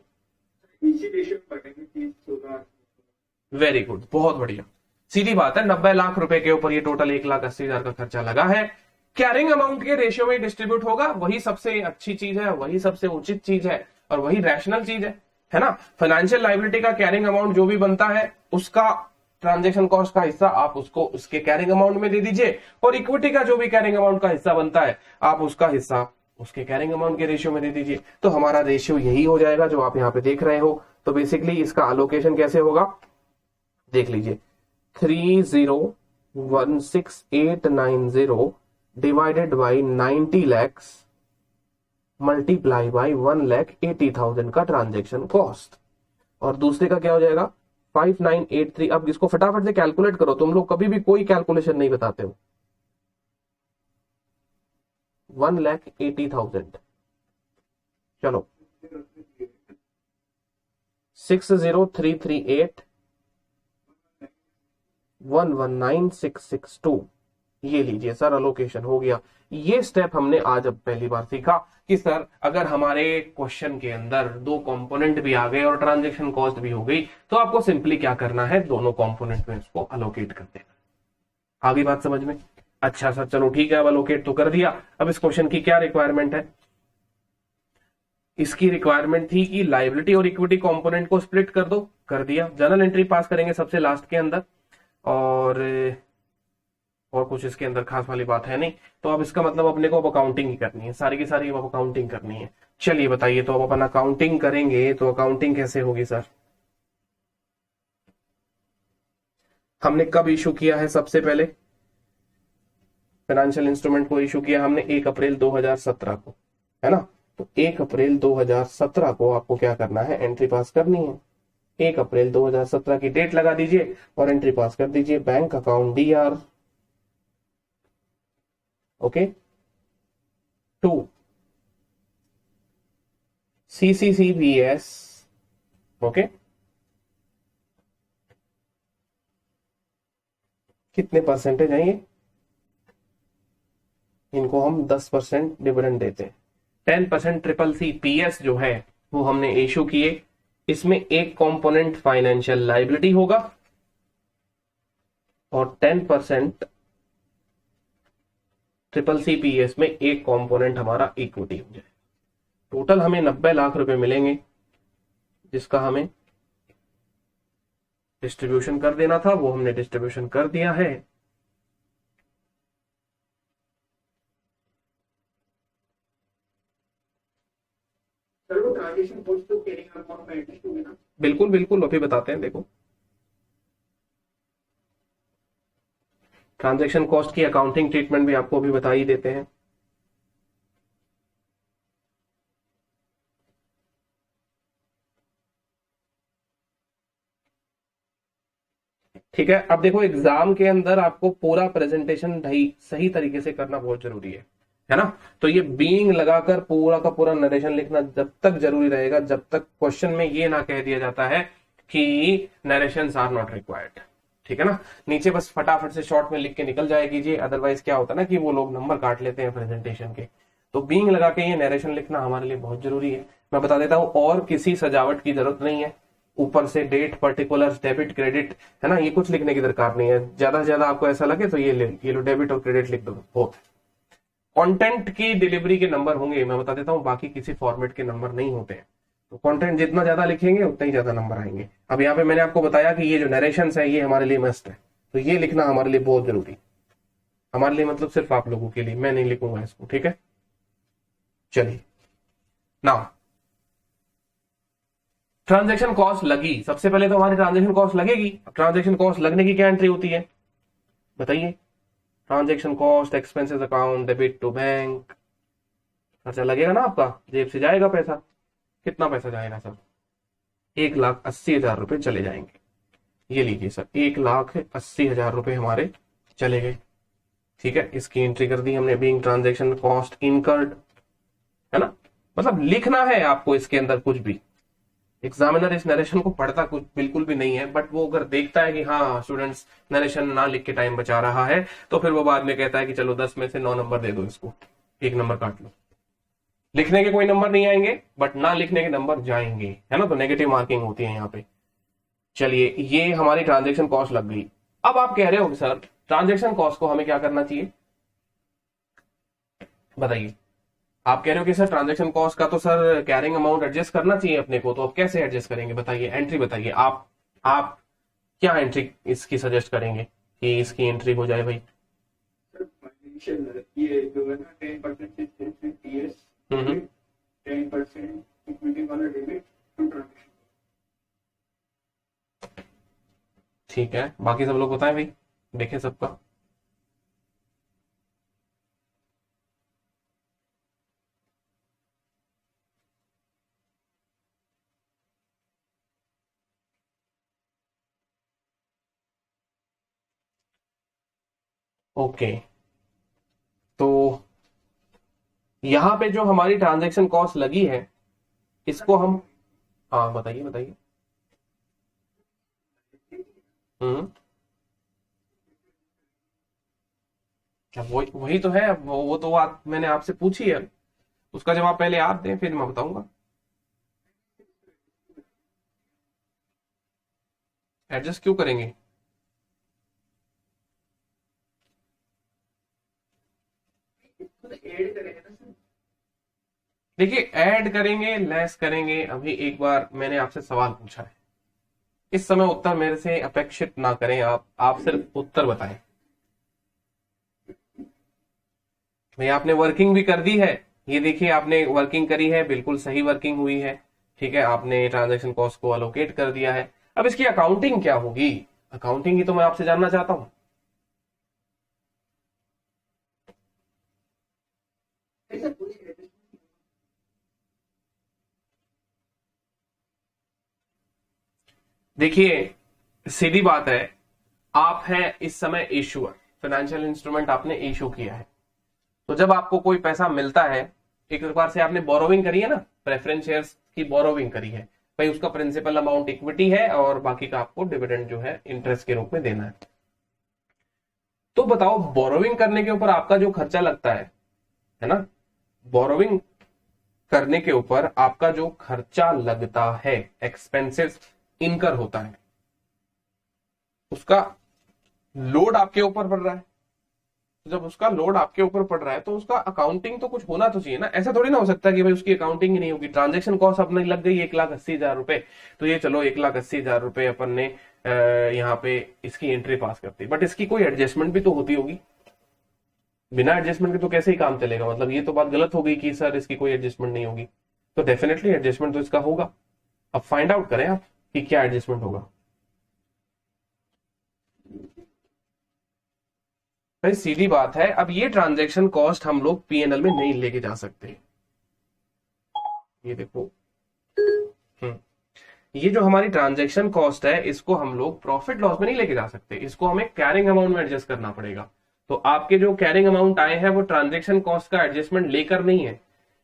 वेरी गुड, बहुत बढ़िया, सीधी बात है। 90 लाख रुपए के ऊपर ये टोटल 1,80,000 का खर्चा लगा है, कैरिंग अमाउंट के रेशियो में डिस्ट्रीब्यूट होगा, वही सबसे अच्छी चीज है, वही सबसे उचित चीज है, और वही रैशनल चीज है ना। फाइनेंशियल लायबिलिटी का कैरिंग अमाउंट जो भी बनता है, उसका ट्रांजैक्शन कॉस्ट का हिस्सा आप उसको उसके कैरिंग अमाउंट में दे दीजिए, और इक्विटी का जो भी कैरिंग अमाउंट का हिस्सा बनता है आप उसका हिस्सा उसके कैरिंग अमाउंट के रेशियो में दे दीजिए। तो हमारा रेशियो यही हो जाएगा जो आप यहाँ पे देख रहे हो। तो बेसिकली इसका अलोकेशन कैसे होगा देख लीजिए, 3016,890 divided by 90 lakhs multiply by 1,80,000 का ट्रांजेक्शन कॉस्ट। और दूसरे का क्या हो जाएगा 5983। अब इसको फटाफट से कैलकुलेट करो, तुम लोग कभी भी कोई कैलकुलेशन नहीं बताते हो। 1,80,000, चलो 60,338 119,662, ये लीजिए सर अलोकेशन हो गया। ये स्टेप हमने आज अब पहली बार सीखा कि सर अगर हमारे क्वेश्चन के अंदर दो कंपोनेंट भी आ गए और ट्रांजैक्शन कॉस्ट भी हो गई तो आपको सिंपली क्या करना है, दोनों कंपोनेंट में इसको अलोकेट कर देना। आगे बात समझ में? अच्छा सर चलो ठीक है, अब अलोकेट तो कर दिया। अब इस क्वेश्चन की क्या रिक्वायरमेंट है? इसकी रिक्वायरमेंट थी कि लायबिलिटी और इक्विटी कंपोनेंट को स्प्लिट कर दो, कर दिया। जर्नल एंट्री पास करेंगे सबसे लास्ट के अंदर, और कुछ इसके अंदर खास वाली बात है नहीं। तो अब इसका मतलब अपने को अब अकाउंटिंग ही करनी है, सारी की सारी अब अकाउंटिंग करनी है। चलिए बताइए, तो अब अपन अकाउंटिंग करेंगे तो अकाउंटिंग कैसे होगी सर? हमने कब इशू किया है? सबसे पहले फाइनेंशियल इंस्ट्रूमेंट को इशू किया हमने 1 अप्रैल 2017 को, है ना। तो 1 अप्रैल 2017 को आपको क्या करना है, एंट्री पास करनी है। 1 अप्रैल 2017 की डेट लगा दीजिए और एंट्री पास कर दीजिए, bank account DR, okay, to CCCBS, okay, कितने परसेंटेज है ये? इनको हम 10% डिविडेंड देते हैं। 10% CCCBS जो है वो हमने इशू किए। इसमें एक कंपोनेंट फाइनेंशियल लायबिलिटी होगा और 10% CCCBS में एक कंपोनेंट हमारा इक्विटी हो जाए। टोटल हमें 90 लाख रुपए मिलेंगे, जिसका हमें डिस्ट्रीब्यूशन कर देना था, वो हमने डिस्ट्रीब्यूशन कर दिया है। बिल्कुल बिल्कुल, अभी बताते हैं। देखो ट्रांजैक्शन कॉस्ट की अकाउंटिंग ट्रीटमेंट भी आपको अभी बता ही देते हैं। ठीक है, अब देखो एग्जाम के अंदर आपको पूरा प्रेजेंटेशन सही तरीके से करना बहुत जरूरी है ना। तो ये बीइंग लगाकर पूरा का पूरा नरेशन लिखना जब तक जरूरी रहेगा जब तक क्वेश्चन में ये ना कह दिया जाता है कि नरेशंस आर नॉट रिक्वायर्ड। ठीक है ना, नीचे बस फटाफट से शॉर्ट में लिख के निकल जाए कीजिए, अदरवाइज क्या होता है ना कि वो लोग नंबर काट लेते हैं प्रेजेंटेशन के। तो बीइंग लगा के ये नरेशन लिखना हमारे लिए बहुत जरूरी है। मैं बता देता हूं, और किसी सजावट की जरूरत नहीं है। ऊपर से डेट, पर्टिकुलर्स, डेबिट, क्रेडिट, है ना, ये कुछ लिखने की दरकार नहीं है। ज्यादा से ज्यादा आपको ऐसा लगे तो ये लो डेबिट और क्रेडिट लिख दो, बहुत। कंटेंट की डिलीवरी के नंबर होंगे, मैं बता देता हूं, बाकी किसी फॉर्मेट के नंबर नहीं होते हैं। तो कंटेंट जितना ज्यादा लिखेंगे उतना ही ज्यादा नंबर आएंगे। अब यहाँ पे मैंने आपको बताया कि ये जो नरेशंस है ये हमारे लिए मस्ट है, तो ये लिखना हमारे लिए बहुत जरूरी। हमारे लिए मतलब सिर्फ आप लोगों के लिए, मैं नहीं लिखूंगा इसको, ठीक है। चलिए नाउ ट्रांजैक्शन कॉस्ट लगी, सबसे पहले तो हमारी ट्रांजैक्शन कॉस्ट लगेगी। ट्रांजैक्शन कॉस्ट लगने की क्या एंट्री होती है बताइए? Transaction cost, expenses account, debit to bank. खर्चा लगेगा ना आपका, जेब से जाएगा पैसा। कितना पैसा जाएगा सर? 1,80,000 रुपए चले जाएंगे। ये लीजिए सर, 1,80,000 रुपए हमारे चले गए। ठीक है, इसकी एंट्री कर दी हमने, बीइंग ट्रांजैक्शन कॉस्ट इनकर्ड, है ना। मतलब लिखना है आपको इसके अंदर कुछ भी। एग्जामिनर इस नरेशन को पढ़ता कुछ बिल्कुल भी नहीं है, बट वो अगर देखता है कि हाँ स्टूडेंट्स नरेशन ना लिख के टाइम बचा रहा है, तो फिर वो बाद में कहता है कि चलो 10 में से 9 नंबर दे दो इसको, 1 नंबर काट लो। लिखने के कोई नंबर नहीं आएंगे, बट ना लिखने के नंबर जाएंगे, है ना। तो नेगेटिव मार्किंग होती है यहाँ पे। चलिए, ये हमारी ट्रांजेक्शन कॉस्ट लग गई। अब आप कह रहे हो कि सर ट्रांजेक्शन कॉस्ट को हमें क्या करना चाहिए बताइए? आप कह रहे हो कि सर ट्रांजैक्शन कॉस्ट का तो सर कैरिंग अमाउंट एडजस्ट करना चाहिए अपने को, तो अब कैसे एडजस्ट करेंगे बताइए? एंट्री बताइए आप क्या एंट्री इसकी सजेस्ट करेंगे कि इसकी एंट्री हो जाए भाई? ये जो है ना 10% टीएस, 10% इक्विटी वाला डेबिट टू ट्रांजेक्शन। ठीक है, बाकी सब लोग बताएं भाई, देखें सबका। ओके, तो यहां पे जो हमारी ट्रांजैक्शन कॉस्ट लगी है इसको हम, हाँ बताइए बताइए। हम्म, अब वही वही तो है। अब वो तो बात मैंने आपसे पूछी है, उसका जवाब पहले आप दें फिर मैं बताऊंगा। एडजस्ट क्यों करेंगे? ऐड करेंगे ना सर। देखिए, ऐड करेंगे लेस करेंगे, अभी एक बार मैंने आपसे सवाल पूछा है, इस समय उत्तर मेरे से अपेक्षित ना करें। आप सिर्फ उत्तर बताएं। भाई आपने वर्किंग भी कर दी है, ये देखिए आपने वर्किंग करी है, बिल्कुल सही वर्किंग हुई है। ठीक है, आपने ट्रांजैक्शन कॉस्ट को अलोकेट कर दिया है। अब इसकी अकाउंटिंग क्या होगी? अकाउंटिंग ही तो मैं आपसे जानना चाहता हूं। ऐसा कोई adjustment देखिए, सीधी बात है, आप हैं इस समय इशूअर, फाइनेंशियल इंस्ट्रूमेंट आपने इशू किया है, तो जब आपको कोई पैसा मिलता है, एक प्रकार से आपने बोरोविंग करी है ना, प्रेफरेंस शेयर्स की बोरोविंग करी है, भाई उसका प्रिंसिपल अमाउंट इक्विटी है और बाकी का आपको डिविडेंड जो है इंटरेस्ट के रूप में देना है। तो बताओ, बोरोविंग करने के ऊपर आपका जो खर्चा लगता है ना, बोरोविंग करने के ऊपर आपका जो खर्चा लगता है, एक्सपेंसेस इनकर होता है, उसका लोड आपके ऊपर पड़ रहा है। जब उसका लोड आपके ऊपर पड़ रहा है तो उसका अकाउंटिंग तो कुछ होना तो चाहिए ना। ऐसा थोड़ी ना हो सकता कि भाई उसकी अकाउंटिंग ही नहीं होगी। ट्रांजैक्शन कॉस्ट अपने लग गई 1,80,000 रुपए, तो ये चलो 1,80,000 रुपए अपन ने यहाँ पे इसकी एंट्री पास करती, बट इसकी कोई एडजस्टमेंट भी तो होती होगी। बिना एडजस्टमेंट के तो कैसे ही काम चलेगा? मतलब ये तो बात गलत हो गई कि सर इसकी कोई एडजस्टमेंट नहीं होगी। तो डेफिनेटली एडजस्टमेंट तो इसका होगा। अब फाइंड आउट करें आप कि क्या एडजस्टमेंट होगा। भाई सीधी बात है, अब ये ट्रांजैक्शन कॉस्ट हम लोग पीएनएल में नहीं लेके जा सकते। ये देखो, हम्म, ये जो हमारी ट्रांजैक्शन कॉस्ट है इसको हम लोग प्रॉफिट लॉस में नहीं लेके जा सकते, इसको हमें कैरिंग अमाउंट में एडजस्ट करना पड़ेगा। तो आपके जो कैरिंग अमाउंट आए हैं वो ट्रांजैक्शन कॉस्ट का एडजस्टमेंट लेकर नहीं है,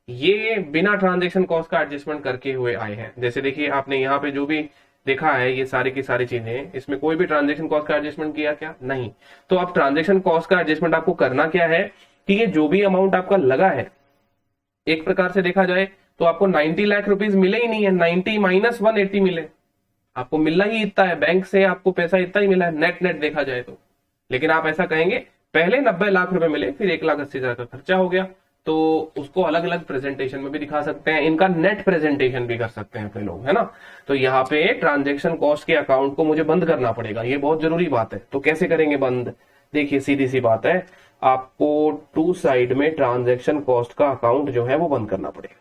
ये बिना ट्रांजैक्शन कॉस्ट का एडजस्टमेंट करके हुए आए हैं। जैसे देखिए, आपने यहाँ पे जो भी देखा है ये सारी की सारी चीजें, इसमें कोई भी ट्रांजैक्शन कॉस्ट का एडजस्टमेंट किया क्या? नहीं। तो अब ट्रांजैक्शन कॉस्ट का एडजस्टमेंट आपको करना क्या है कि ये जो भी अमाउंट आपका लगा है, एक प्रकार से देखा जाए तो आपको 90 लाख रुपीज मिले ही नहीं है, 90 माइनस 180 मिले, आपको मिलना ही इतना है, बैंक से आपको पैसा इतना ही मिला है नेट नेट देखा जाए तो। लेकिन आप ऐसा कहेंगे पहले 90 लाख रुपए मिले फिर 1,80,000 का खर्चा हो गया, तो उसको अलग अलग प्रेजेंटेशन में भी दिखा सकते हैं, इनका नेट प्रेजेंटेशन भी कर सकते हैं अपने लोग, है ना। तो यहाँ पे ट्रांजेक्शन कॉस्ट के अकाउंट को मुझे बंद करना पड़ेगा, ये बहुत जरूरी बात है। तो कैसे करेंगे बंद? देखिए सीधी सी बात है, आपको टू साइड में ट्रांजेक्शन कॉस्ट का अकाउंट जो है वो बंद करना पड़ेगा।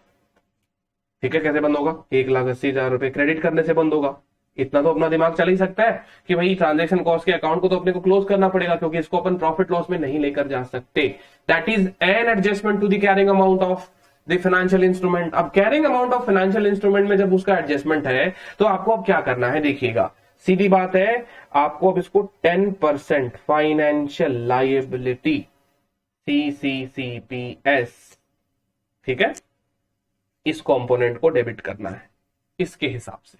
ठीक है, कैसे बंद होगा? 1,80,000 रुपए क्रेडिट करने से बंद होगा। इतना तो अपना दिमाग चल ही सकता है कि भाई ट्रांजैक्शन कॉस्ट के अकाउंट को तो अपने को क्लोज करना पड़ेगा, क्योंकि इसको अपन प्रॉफिट लॉस में नहीं लेकर जा सकते। That is an adjustment to the carrying amount of the financial instrument. अब carrying amount of financial instrument में जब उसका एडजस्टमेंट है तो आपको अब क्या करना है? देखिएगा, सीधी बात है, आपको अब इसको 10% फाइनेंशियल लायबिलिटी CCCPS, ठीक है, इस कंपोनेंट को डेबिट करना है इसके हिसाब से।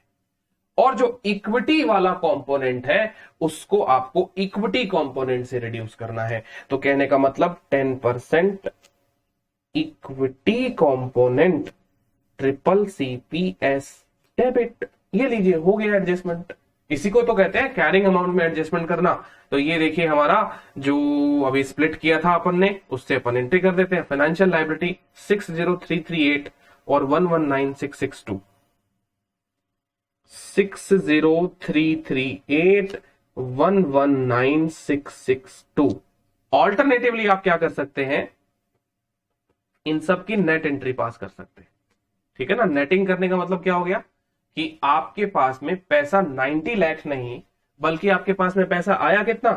और जो इक्विटी वाला कंपोनेंट है उसको आपको इक्विटी कंपोनेंट से रिड्यूस करना है। तो कहने का मतलब 10% इक्विटी कंपोनेंट CCCPS डेबिट। ये लीजिए, हो गया एडजस्टमेंट। इसी को तो कहते हैं कैरिंग अमाउंट में एडजस्टमेंट करना। तो ये देखिए, हमारा जो अभी स्प्लिट किया था अपन ने, उससे अपन एंट्री कर देते हैं। फाइनेंशियल लायबिलिटी 60338 और 119662, 60338 119662। ऑल्टरनेटिवली आप क्या कर सकते हैं, इन सब की नेट एंट्री पास कर सकते हैं। ठीक है ना, नेटिंग करने का मतलब क्या हो गया कि आपके पास में पैसा 90 लाख नहीं, बल्कि आपके पास में पैसा आया कितना,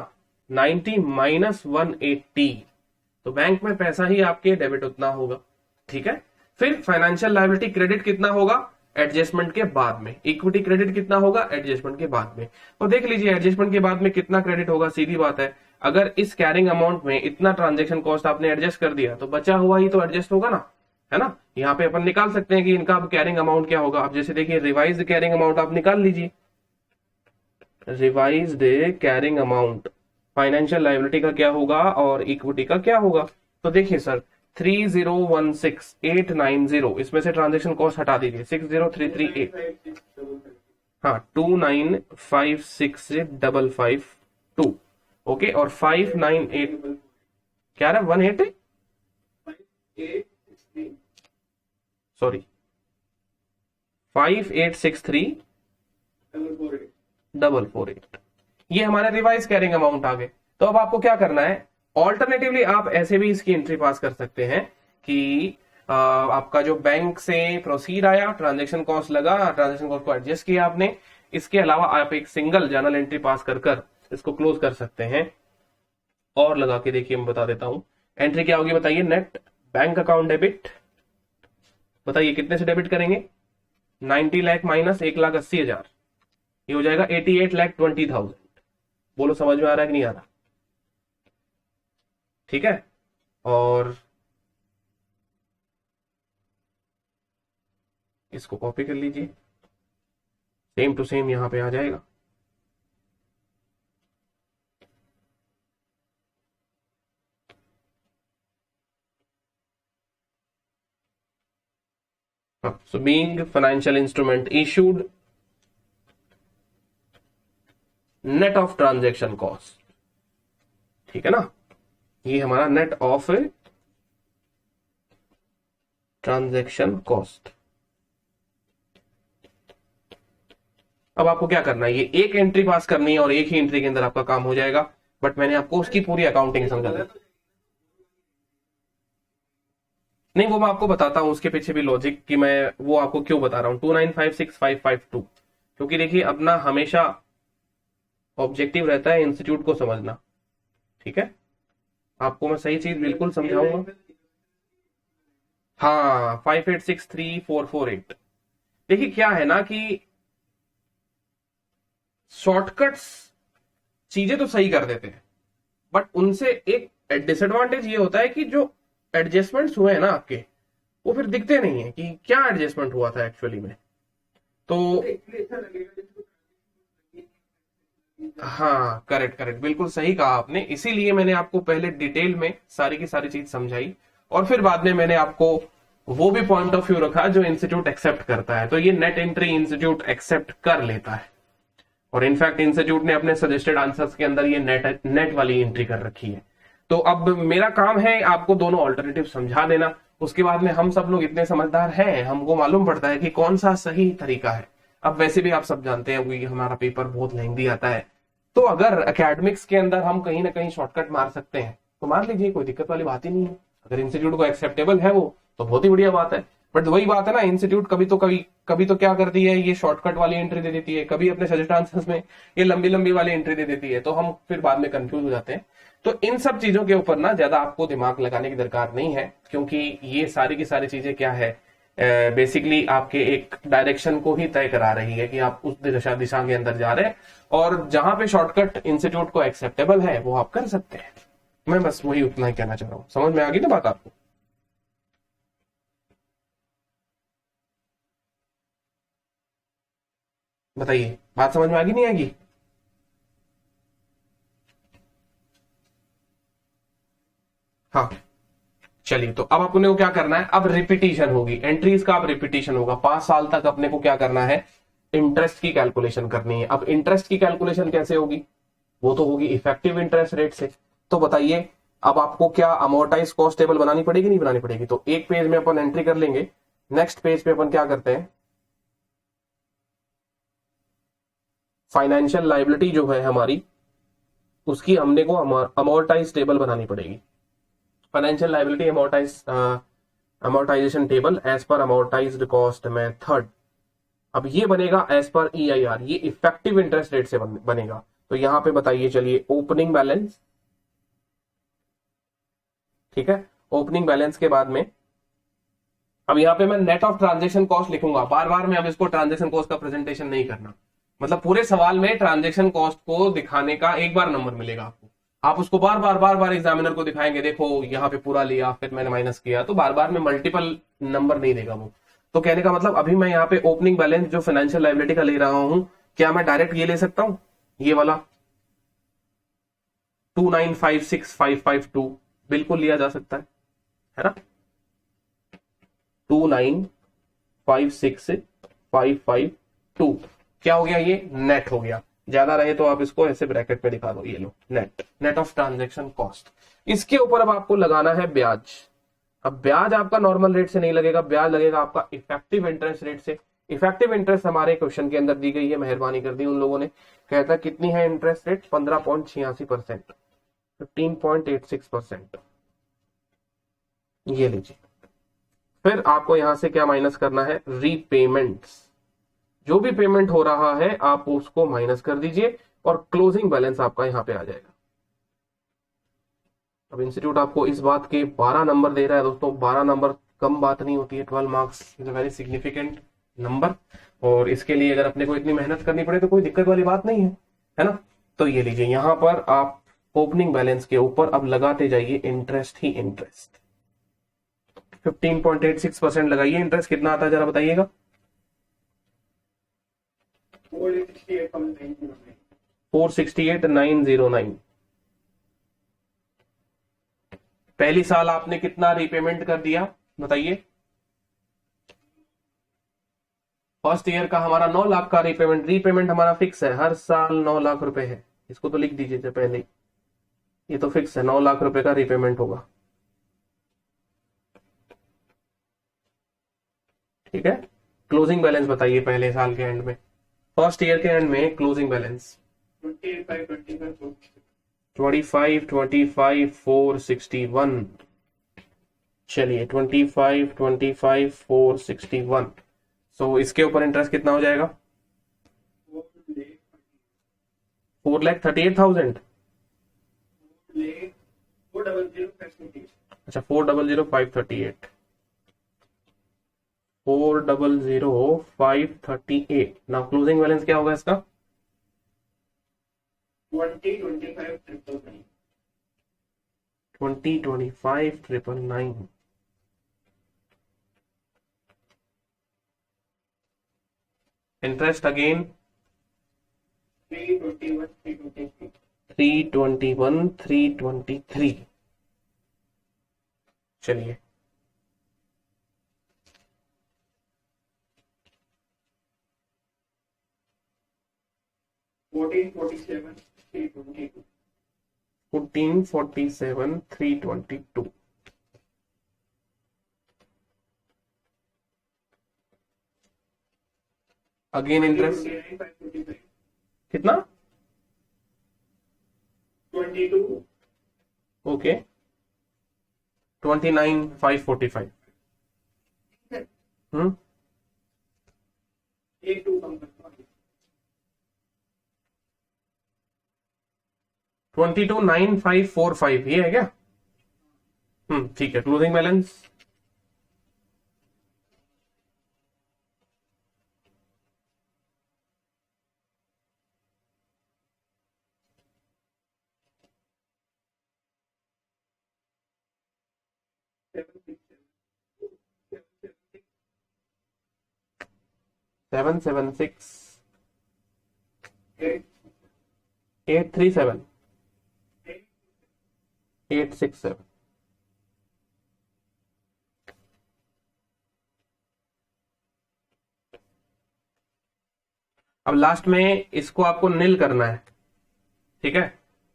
90 माइनस 180, तो बैंक में पैसा ही आपके डेबिट उतना होगा। ठीक है, फिर फाइनेंशियल लायबिलिटी क्रेडिट कितना होगा, एडजस्टमेंट के बाद में। इक्विटी क्रेडिट कितना होगा, एडजस्टमेंट के बाद में। और देख लीजिए एडजस्टमेंट के बाद में कितना क्रेडिट होगा, सीधी बात है, अगर इस कैरिंग अमाउंट में इतना ट्रांजेक्शन कॉस्ट आपने एडजस्ट कर दिया तो बचा हुआ ही तो एडजस्ट होगा ना, है ना। यहाँ पे अपन निकाल सकते हैं कि इनका अब कैरिंग अमाउंट क्या होगा। अब जैसे देखिए रिवाइज्ड कैरिंग अमाउंट आप निकाल लीजिए, revised carrying amount financial liability का क्या होगा और इक्विटी का क्या होगा। तो देखिए सर 3016890, इसमें से ट्रांजेक्शन कॉस्ट हटा दीजिए, 60338, हाँ 2956552, ओके, और 598 क्या रहा, 180 सॉरी 5863,448, ये हमारे रिवाइज कैरिंग अमाउंट आ गए। तो अब आपको क्या करना है, ऑल्टरनेटिवली आप ऐसे भी इसकी एंट्री पास कर सकते हैं कि आपका जो बैंक से प्रोसीड आया, ट्रांजेक्शन कॉस्ट लगा, ट्रांजेक्शन कॉस्ट को एडजस्ट किया आपने, इसके अलावा आप एक सिंगल जर्नल एंट्री पास कर इसको क्लोज कर सकते हैं। और लगा के देखिए मैं बता देता हूं, एंट्री क्या होगी बताइए, नेट बैंक अकाउंट डेबिट, बताइए कितने से डेबिट करेंगे, 90 लाख माइनस 1,80,000, ये हो जाएगा 88,20,000। बोलो समझ में आ रहा है कि नहीं आ रहा, ठीक है। और इसको कॉपी कर लीजिए, सेम टू सेम यहां पे आ जाएगा। So being financial instrument issued, net of transaction cost, ठीक है ना, ये हमारा नेट ऑफ ट्रांजैक्शन कॉस्ट। अब आपको क्या करना है, ये एक एंट्री पास करनी है और एक ही एंट्री के अंदर आपका काम हो जाएगा, बट मैंने आपको उसकी पूरी अकाउंटिंग समझा दी। नहीं वो मैं आपको बताता हूं उसके पीछे भी लॉजिक कि मैं वो आपको क्यों बता रहा हूं। 2956552, क्योंकि देखिए अपना हमेशा ऑब्जेक्टिव रहता है इंस्टीट्यूट को समझना, ठीक है, आपको मैं सही चीज बिल्कुल समझाऊंगा। हाँ 5863,448, देखिए क्या है ना कि शॉर्टकट्स चीजें तो सही कर देते हैं, बट उनसे एक डिसएडवांटेज ये होता है कि जो एडजस्टमेंट्स हुए हैं ना आपके, वो फिर दिखते नहीं है कि क्या एडजस्टमेंट हुआ था एक्चुअली में। तो हाँ करेक्ट बिल्कुल सही कहा आपने, इसीलिए मैंने आपको पहले डिटेल में सारी की सारी चीज समझाई और फिर बाद में मैंने आपको वो भी पॉइंट ऑफ व्यू रखा जो इंस्टीट्यूट एक्सेप्ट करता है। तो ये नेट एंट्री इंस्टीट्यूट एक्सेप्ट कर लेता है और इनफैक्ट इंस्टीट्यूट ने अपने सजेस्टेड आंसर्स के अंदर ये नेट वाली एंट्री कर रखी है। तो अब मेरा काम है आपको दोनों ऑल्टरनेटिव समझा देना, उसके बाद में हम सब लोग इतने समझदार हैं, हमको मालूम पड़ता है कि कौन सा सही तरीका है। अब वैसे भी आप सब जानते हैं कि हमारा पेपर बहुत लेंथी आता है, तो अगर एकेडमिक्स के अंदर हम कहीं ना कहीं शॉर्टकट मार सकते हैं तो मार लीजिए, कोई दिक्कत वाली बात ही नहीं है। अगर इंस्टीट्यूट को एक्सेप्टेबल है वो तो बहुत ही बढ़िया बात है, बट वही बात है ना, इंस्टीट्यूट कभी तो क्या करती है, ये शॉर्टकट वाली एंट्री दे देती है, कभी अपने सजेस्ट आंसर्स में ये लंबी लंबी वाली एंट्री दे देती है, तो हम फिर बाद में कंफ्यूज हो जाते हैं। तो इन सब चीजों के ऊपर ना ज्यादा आपको दिमाग लगाने की दरकार नहीं है, क्योंकि ये सारी की सारी चीजें क्या है, बेसिकली आपके एक डायरेक्शन को ही तय करा रही है कि आप उस दिशा के अंदर जा रहे हैं, और जहां पे शॉर्टकट इंस्टीट्यूट को एक्सेप्टेबल है वो आप कर सकते हैं। मैं बस वही उतना ही कहना चाह रहा हूं, समझ में आ गई ना बात आपको। बताइए बात समझ में आ गई नहीं आएगी। हाँ चलिए, तो अब अपने को क्या करना है, अब रिपीटिशन होगी एंट्रीज का, अब रिपीटिशन होगा 5 साल तक अपने को क्या करना है, इंटरेस्ट की कैलकुलेशन करनी है। अब इंटरेस्ट की कैलकुलेशन कैसे होगी, वो तो होगी इफेक्टिव इंटरेस्ट रेट से। तो बताइए अब आपको क्या अमोर्टाइज कॉस्ट टेबल बनानी पड़ेगी नहीं बनानी पड़ेगी। तो एक पेज में अपन एंट्री कर लेंगे, नेक्स्ट पेज पे अपन क्या करते हैं, फाइनेंशियल लायबिलिटी जो है हमारी उसकी हमने को अमोर्टाइज टेबल बनानी पड़ेगी। Financial liability amortisation table as per amortised cost method. अब ये बनेगा एज पर EIR, ये इफेक्टिव इंटरेस्ट रेट से बनेगा। तो यहां पे बताइए, चलिए ओपनिंग बैलेंस, ठीक है, ओपनिंग बैलेंस के बाद में अब यहाँ पे मैं नेट ऑफ ट्रांजेक्शन कॉस्ट लिखूंगा। बार बार मैं अब इसको ट्रांजेक्शन कॉस्ट का प्रेजेंटेशन नहीं करना, मतलब पूरे सवाल में ट्रांजेक्शन कॉस्ट को दिखाने का एक बार नंबर मिलेगा आपको। आप उसको बार बार एग्जामिनर को दिखाएंगे, देखो यहाँ पे पूरा लिया फिर मैंने माइनस किया, तो बार बार में मल्टीपल नंबर नहीं देगा वो। तो कहने का मतलब अभी मैं यहाँ पे ओपनिंग बैलेंस जो फाइनेंशियल लायबिलिटी का ले रहा हूं, क्या मैं डायरेक्ट ये ले सकता हूं, ये वाला 2956552 बिल्कुल लिया जा सकता है ना। 2956552 क्या हो गया, ये नेट हो गया। ज्यादा रहे तो आप इसको ऐसे ब्रैकेट में दिखा दो, ये लो नेट ऑफ ट्रांजेक्शन कॉस्ट। इसके ऊपर अब आपको लगाना है ब्याज। अब ब्याज आपका नॉर्मल रेट से नहीं लगेगा, ब्याज लगेगा आपका इफेक्टिव इंटरेस्ट रेट से। इफेक्टिव इंटरेस्ट हमारे क्वेश्चन के अंदर दी गई है, मेहरबानी कर दी उन लोगों ने। कहता कितनी है इंटरेस्ट रेट, 15.86%, 15.86%, ये लीजिए। फिर आपको यहां से क्या माइनस करना है, रीपेमेंट्स। जो भी पेमेंट हो रहा है आप उसको माइनस कर दीजिए और क्लोजिंग बैलेंस आपका यहां पे आ जाएगा। अब इंस्टीट्यूट आपको इस बात के 12 नंबर दे रहा है दोस्तों। 12 नंबर कम बात नहीं होती है, 12 marks is a very significant number. और इसके लिए अगर अपने को इतनी मेहनत करनी पड़े तो कोई दिक्कत वाली बात नहीं है ना। तो ये लीजिए, यहां पर आप ओपनिंग बैलेंस के ऊपर अब लगाते जाइए इंटरेस्ट ही इंटरेस्ट। 15.86% लगाइए। इंटरेस्ट कितना आता है जरा बताइएगा। 468,909। पहली साल आपने कितना रीपेमेंट कर दिया बताइए। फर्स्ट ईयर का हमारा 9 लाख का रीपेमेंट हमारा फिक्स है, हर साल 9 लाख रुपए है। इसको तो लिख दीजिए पहले ही, ये तो फिक्स है, 9 लाख रुपए का रीपेमेंट होगा, ठीक है। क्लोजिंग बैलेंस बताइए पहले साल के एंड में, फर्स्ट ईयर के एंड में क्लोजिंग बैलेंस 25,461। चलिए 25,461। सो इसके ऊपर इंटरेस्ट कितना हो जाएगा, 4,38,000। अच्छा 4,00,538, 4,00,538। नाउ क्लोजिंग बैलेंस क्या होगा इसका, 20,25,999। Interest again 321,323। चलिए $1447,322। अगेन इंटरेस्ट कितना, 22। ओके 29,545। एक टू कम करता हूँ। 22,9,545 ये है क्या, ठीक है। Closing balance seven seven six 837 867। अब लास्ट में इसको आपको निल करना है, ठीक है।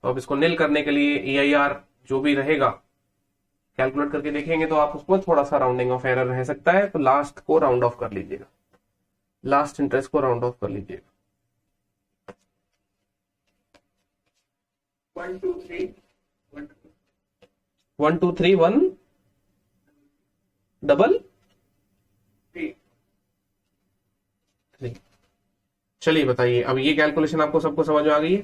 तो अब इसको निल करने के लिए EIR जो भी रहेगा कैलकुलेट करके देखेंगे तो आप उसको थोड़ा सा राउंडिंग ऑफ एरर रह सकता है, तो लास्ट को राउंड ऑफ कर लीजिएगा, लास्ट इंटरेस्ट को राउंड ऑफ कर लीजिएगा। 1 2 3 1 1 2 3 1 डबल 3 3। चलिए बताइए, अब ये कैलकुलेशन आपको सबको समझ में आ गई है?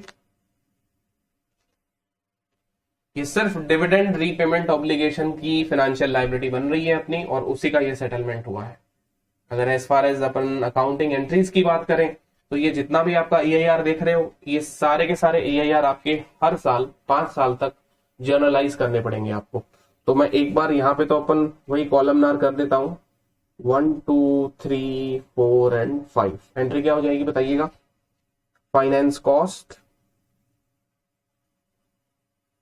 ये सिर्फ डिविडेंड रीपेमेंट ऑब्लिगेशन की फाइनेंशियल लायबिलिटी बन रही है अपनी, और उसी का ये सेटलमेंट हुआ है। अगर एज फार एज अपन अकाउंटिंग एंट्रीज की बात करें तो ये जितना भी आपका ईआईआर देख रहे हो, ये सारे के सारे ईआईआर आपके हर साल 5 साल तक जर्नलाइज करने पड़ेंगे आपको। तो मैं एक बार यहाँ पे तो अपन वही कॉलमनार कर देता हूं, 1 2 3 4 एंड 5। एंट्री क्या हो जाएगी बताइएगा? फाइनेंस कॉस्ट,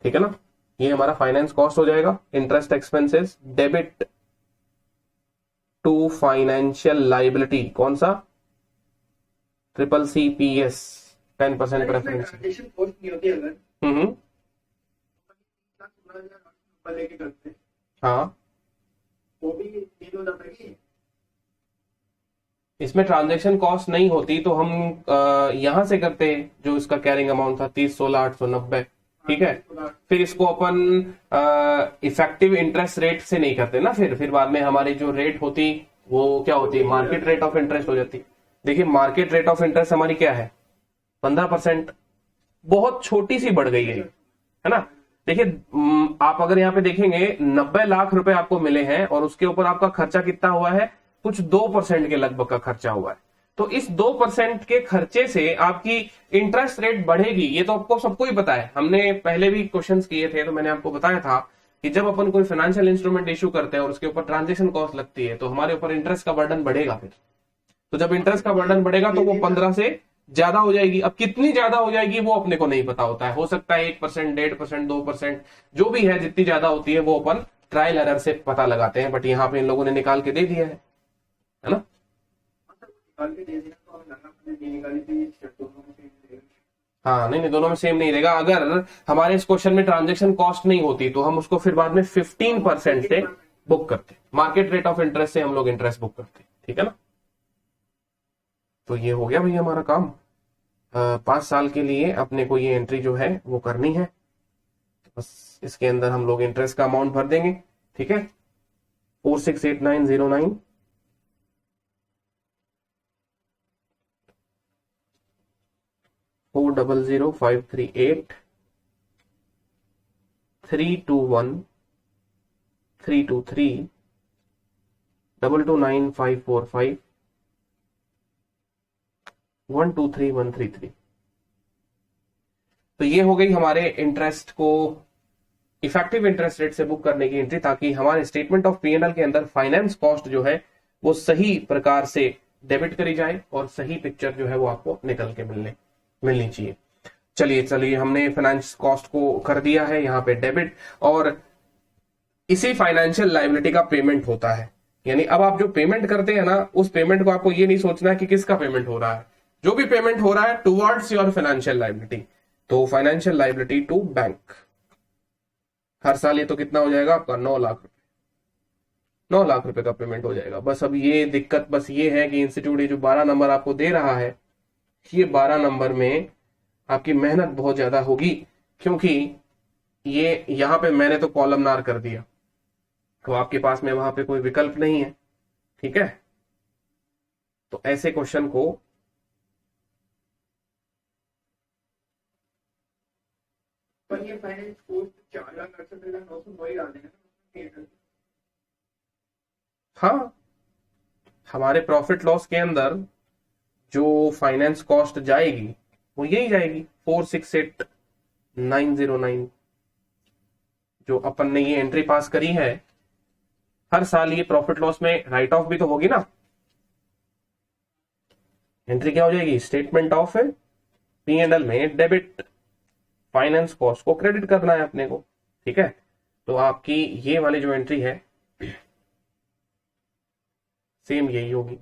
ठीक है ना, ये हमारा फाइनेंस कॉस्ट हो जाएगा। Interest expenses, debit to financial liability, कौन सा? CCCPS 10% preference. ट्रांजेक्शन कॉस्ट नहीं होती अगर हम्म, 16,000 लेके करते हैं, हाँ, वो भी 3 हो जाता है। इसमें ट्रांजैक्शन कॉस्ट नहीं होती तो हम यहां से करते हैं, जो इसका कैरिंग अमाउंट था 30,16,890, ठीक है। फिर इसको अपन इफेक्टिव इंटरेस्ट रेट से नहीं करते ना, फिर बाद में हमारी जो रेट होती वो क्या होती है? मार्केट रेट ऑफ इंटरेस्ट हो जाती। देखिए मार्केट रेट ऑफ इंटरेस्ट हमारी क्या है? 15%। बहुत छोटी सी बढ़ गई है ना। देखिए आप अगर यहाँ पे देखेंगे 90 लाख रुपए आपको मिले हैं और उसके ऊपर आपका खर्चा कितना हुआ है? कुछ 2% के लगभग का खर्चा हुआ है। तो इस 2% के खर्चे से आपकी इंटरेस्ट रेट बढ़ेगी, ये तो आपको सबको ही पता है। हमने पहले भी क्वेश्चंस किए थे तो मैंने आपको बताया था कि जब अपन कोई फाइनेंशियल इंस्ट्रूमेंट इशू करते हैं और उसके ऊपर ट्रांजेक्शन कॉस्ट लगती है तो हमारे ऊपर इंटरेस्ट का बर्डन बढ़ेगा। फिर तो जब इंटरेस्ट का बर्डन बढ़ेगा तो वो 15 से ज्यादा हो जाएगी। अब कितनी ज्यादा हो जाएगी वो अपने को नहीं पता होता है, हो सकता है 1%, 1.5%, 2%, जो भी है, जितनी ज्यादा होती है वो अपन ट्रायल एरर से पता लगाते हैं। बट यहाँ पे इन लोगों ने निकाल के दे दिया है ना। निकाल के दे दिया तो हम लगा नहीं निकाली थी, दोनों में से हाँ नहीं, दोनों में सेम नहीं रहेगा। अगर हमारे इस क्वेश्चन में ट्रांजेक्शन कॉस्ट नहीं होती तो हम उसको फिर बाद में 15% से बुक करते, मार्केट रेट ऑफ इंटरेस्ट से हम लोग इंटरेस्ट बुक करते, ठीक है ना। तो ये हो गया भाई हमारा काम। 5 साल के लिए अपने को ये एंट्री जो है वो करनी है। बस इसके अंदर हम लोग इंटरेस्ट का अमाउंट भर देंगे, ठीक है। 468909 400538 321 323 229545 123133। तो ये हो गई हमारे इंटरेस्ट को इफेक्टिव इंटरेस्ट रेट से बुक करने की एंट्री, ताकि हमारे स्टेटमेंट ऑफ P&L के अंदर फाइनेंस कॉस्ट जो है वो सही प्रकार से डेबिट करी जाए और सही पिक्चर जो है वो आपको निकल के मिलनी चाहिए। चलिए हमने फाइनेंस कॉस्ट को कर दिया है यहाँ पे डेबिट, और इसी फाइनेंशियल लायबिलिटी का पेमेंट होता है। यानी अब आप जो पेमेंट करते हैं ना, उस पेमेंट को आपको ये नहीं सोचना है कि किसका पेमेंट हो रहा है। जो भी पेमेंट हो रहा है टुवर्ड्स योर फाइनेंशियल लायबिलिटी, तो फाइनेंशियल लायबिलिटी टू बैंक। हर साल ये तो कितना हो जाएगा आपका? 9 लाख रुपए, 9 लाख रुपए का पेमेंट हो जाएगा। बस अब ये दिक्कत बस ये है कि इंस्टीट्यूट ये जो 12 नंबर आपको दे रहा है, ये 12 नंबर में आपकी मेहनत बहुत ज्यादा होगी, क्योंकि ये यहां पे मैंने तो कॉलमनार कर दिया, तो आपके पास में वहां पे कोई विकल्प नहीं है, ठीक है। तो ऐसे क्वेश्चन को पर ये फाइनेंस कॉस्ट 4,68,900 वही डालेंगे ना। हाँ, हमारे प्रॉफिट लॉस के अंदर जो फाइनेंस कॉस्ट जाएगी वो यही जाएगी 468909, जो अपन ने ये एंट्री पास करी है। हर साल ये प्रॉफिट लॉस में राइट ऑफ भी तो होगी ना। एंट्री क्या हो जाएगी? स्टेटमेंट ऑफ P&L में डेबिट फाइनेंस कॉस्ट को क्रेडिट करना है अपने को, ठीक है। तो आपकी ये वाली जो एंट्री है सेम यही होगी।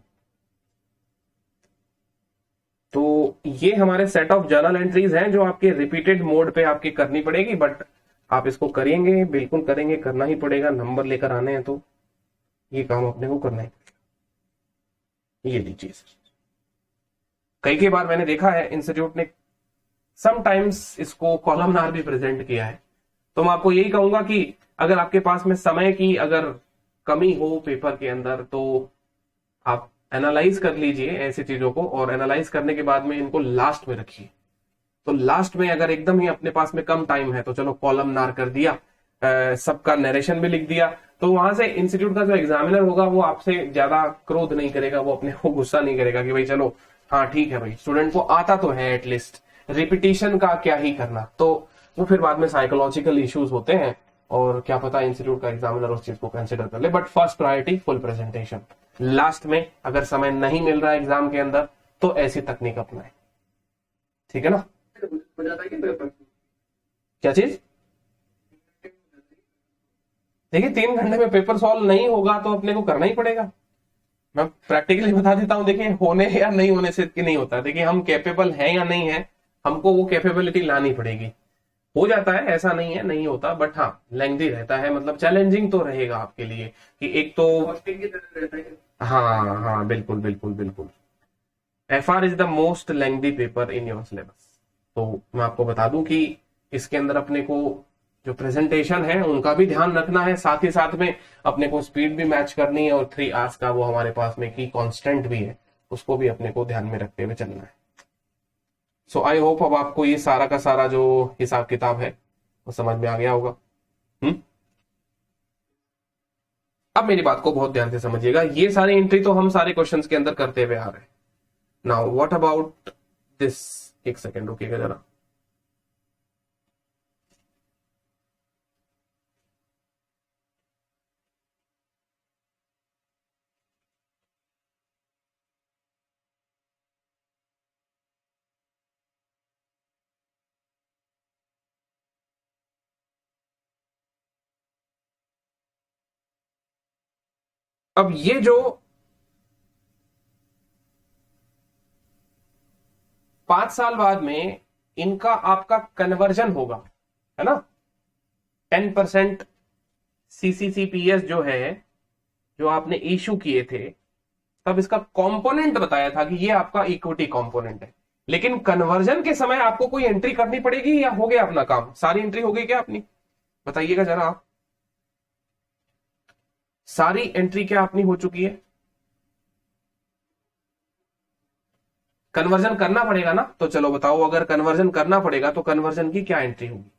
तो ये हमारे सेट ऑफ जर्नल एंट्रीज हैं जो आपके रिपीटेड मोड पे आपकी करनी पड़ेगी, बट आप इसको करेंगे, बिल्कुल करेंगे, करना ही पड़ेगा। नंबर लेकर आने हैं तो ये काम अपने को करना ही पड़ेगा। ये लीजिए सर, कई बार मैंने देखा है इंस्टीट्यूट ने समटाइम्स इसको कॉलमनार भी प्रेजेंट किया है। तो मैं आपको यही कहूंगा कि अगर आपके पास में समय की अगर कमी हो पेपर के अंदर तो आप एनालाइज कर लीजिए ऐसी चीजों को, और एनालाइज करने के बाद में इनको लास्ट में रखिए। तो लास्ट में अगर एकदम ही अपने पास में कम टाइम है तो चलो कॉलमनार कर दिया, सबका नरेशन भी लिख दिया, तो वहां से इंस्टीट्यूट का जो एग्जामिनर होगा वो आपसे ज्यादा क्रोध नहीं करेगा, वो अपने को गुस्सा नहीं करेगा कि भाई चलो हाँ ठीक है भाई स्टूडेंट को आता तो है एटलीस्ट, रिपीटिशन का क्या ही करना। तो वो फिर बाद में साइकोलॉजिकल इश्यूज होते हैं और क्या पता इंस्टीट्यूट का एग्जामिनर उस चीज को कंसिडर कर ले। But first priority full presentation. Last में अगर समय नहीं मिल रहा है एग्जाम के अंदर तो ऐसी तकनीक अपनाएं, ठीक है ना। हो जाता है कि पेपर क्या चीज? देखिए 3 घंटे में पेपर सॉल्व नहीं होगा तो अपने को करना ही पड़ेगा। मैं प्रैक्टिकली बता देता हूं, देखिए होने या नहीं होने से कि नहीं होता, देखिए हम कैपेबल हैं या नहीं है, हमको वो कैपेबिलिटी लानी पड़ेगी। हो जाता है, ऐसा नहीं है नहीं होता, बट हाँ लेंथी रहता है, मतलब चैलेंजिंग तो रहेगा आपके लिए कि एक तो हॉस्टिंग की तरह रहता है। हाँ हाँ बिल्कुल बिल्कुल बिल्कुल। FR is the most lengthy paper in your syllabus. तो मैं आपको बता दूं कि इसके अंदर अपने को जो प्रेजेंटेशन है उनका भी ध्यान रखना है, साथ ही साथ में अपने को स्पीड भी मैच करनी है, और 3 आवर्स का वो हमारे पास में की कांस्टेंट भी है, उसको भी अपने को ध्यान में रखते हुए चलना है। सो आई होप अब आपको ये सारा का सारा जो हिसाब किताब है वो समझ में आ गया होगा। अब मेरी बात को बहुत ध्यान से समझिएगा, ये सारी एंट्री तो हम सारे क्वेश्चंस के अंदर करते हुए आ रहे हैं। नाउ व्हाट अबाउट दिस, एक सेकेंड रुकिएगा जरा। अब ये जो 5 साल बाद में इनका आपका कन्वर्जन होगा, है ना, 10% CCCPS जो है, जो आपने इशू किए थे, तब इसका कंपोनेंट बताया था कि ये आपका इक्विटी कंपोनेंट है। लेकिन कन्वर्जन के समय आपको कोई एंट्री करनी पड़ेगी या हो गया अपना काम? सारी एंट्री हो गई क्या अपनी? बताइएगा जरा आप, सारी एंट्री क्या अपनी हो चुकी है? कन्वर्जन करना पड़ेगा ना, तो चलो बताओ, अगर कन्वर्जन करना पड़ेगा तो कन्वर्जन की क्या एंट्री होगी?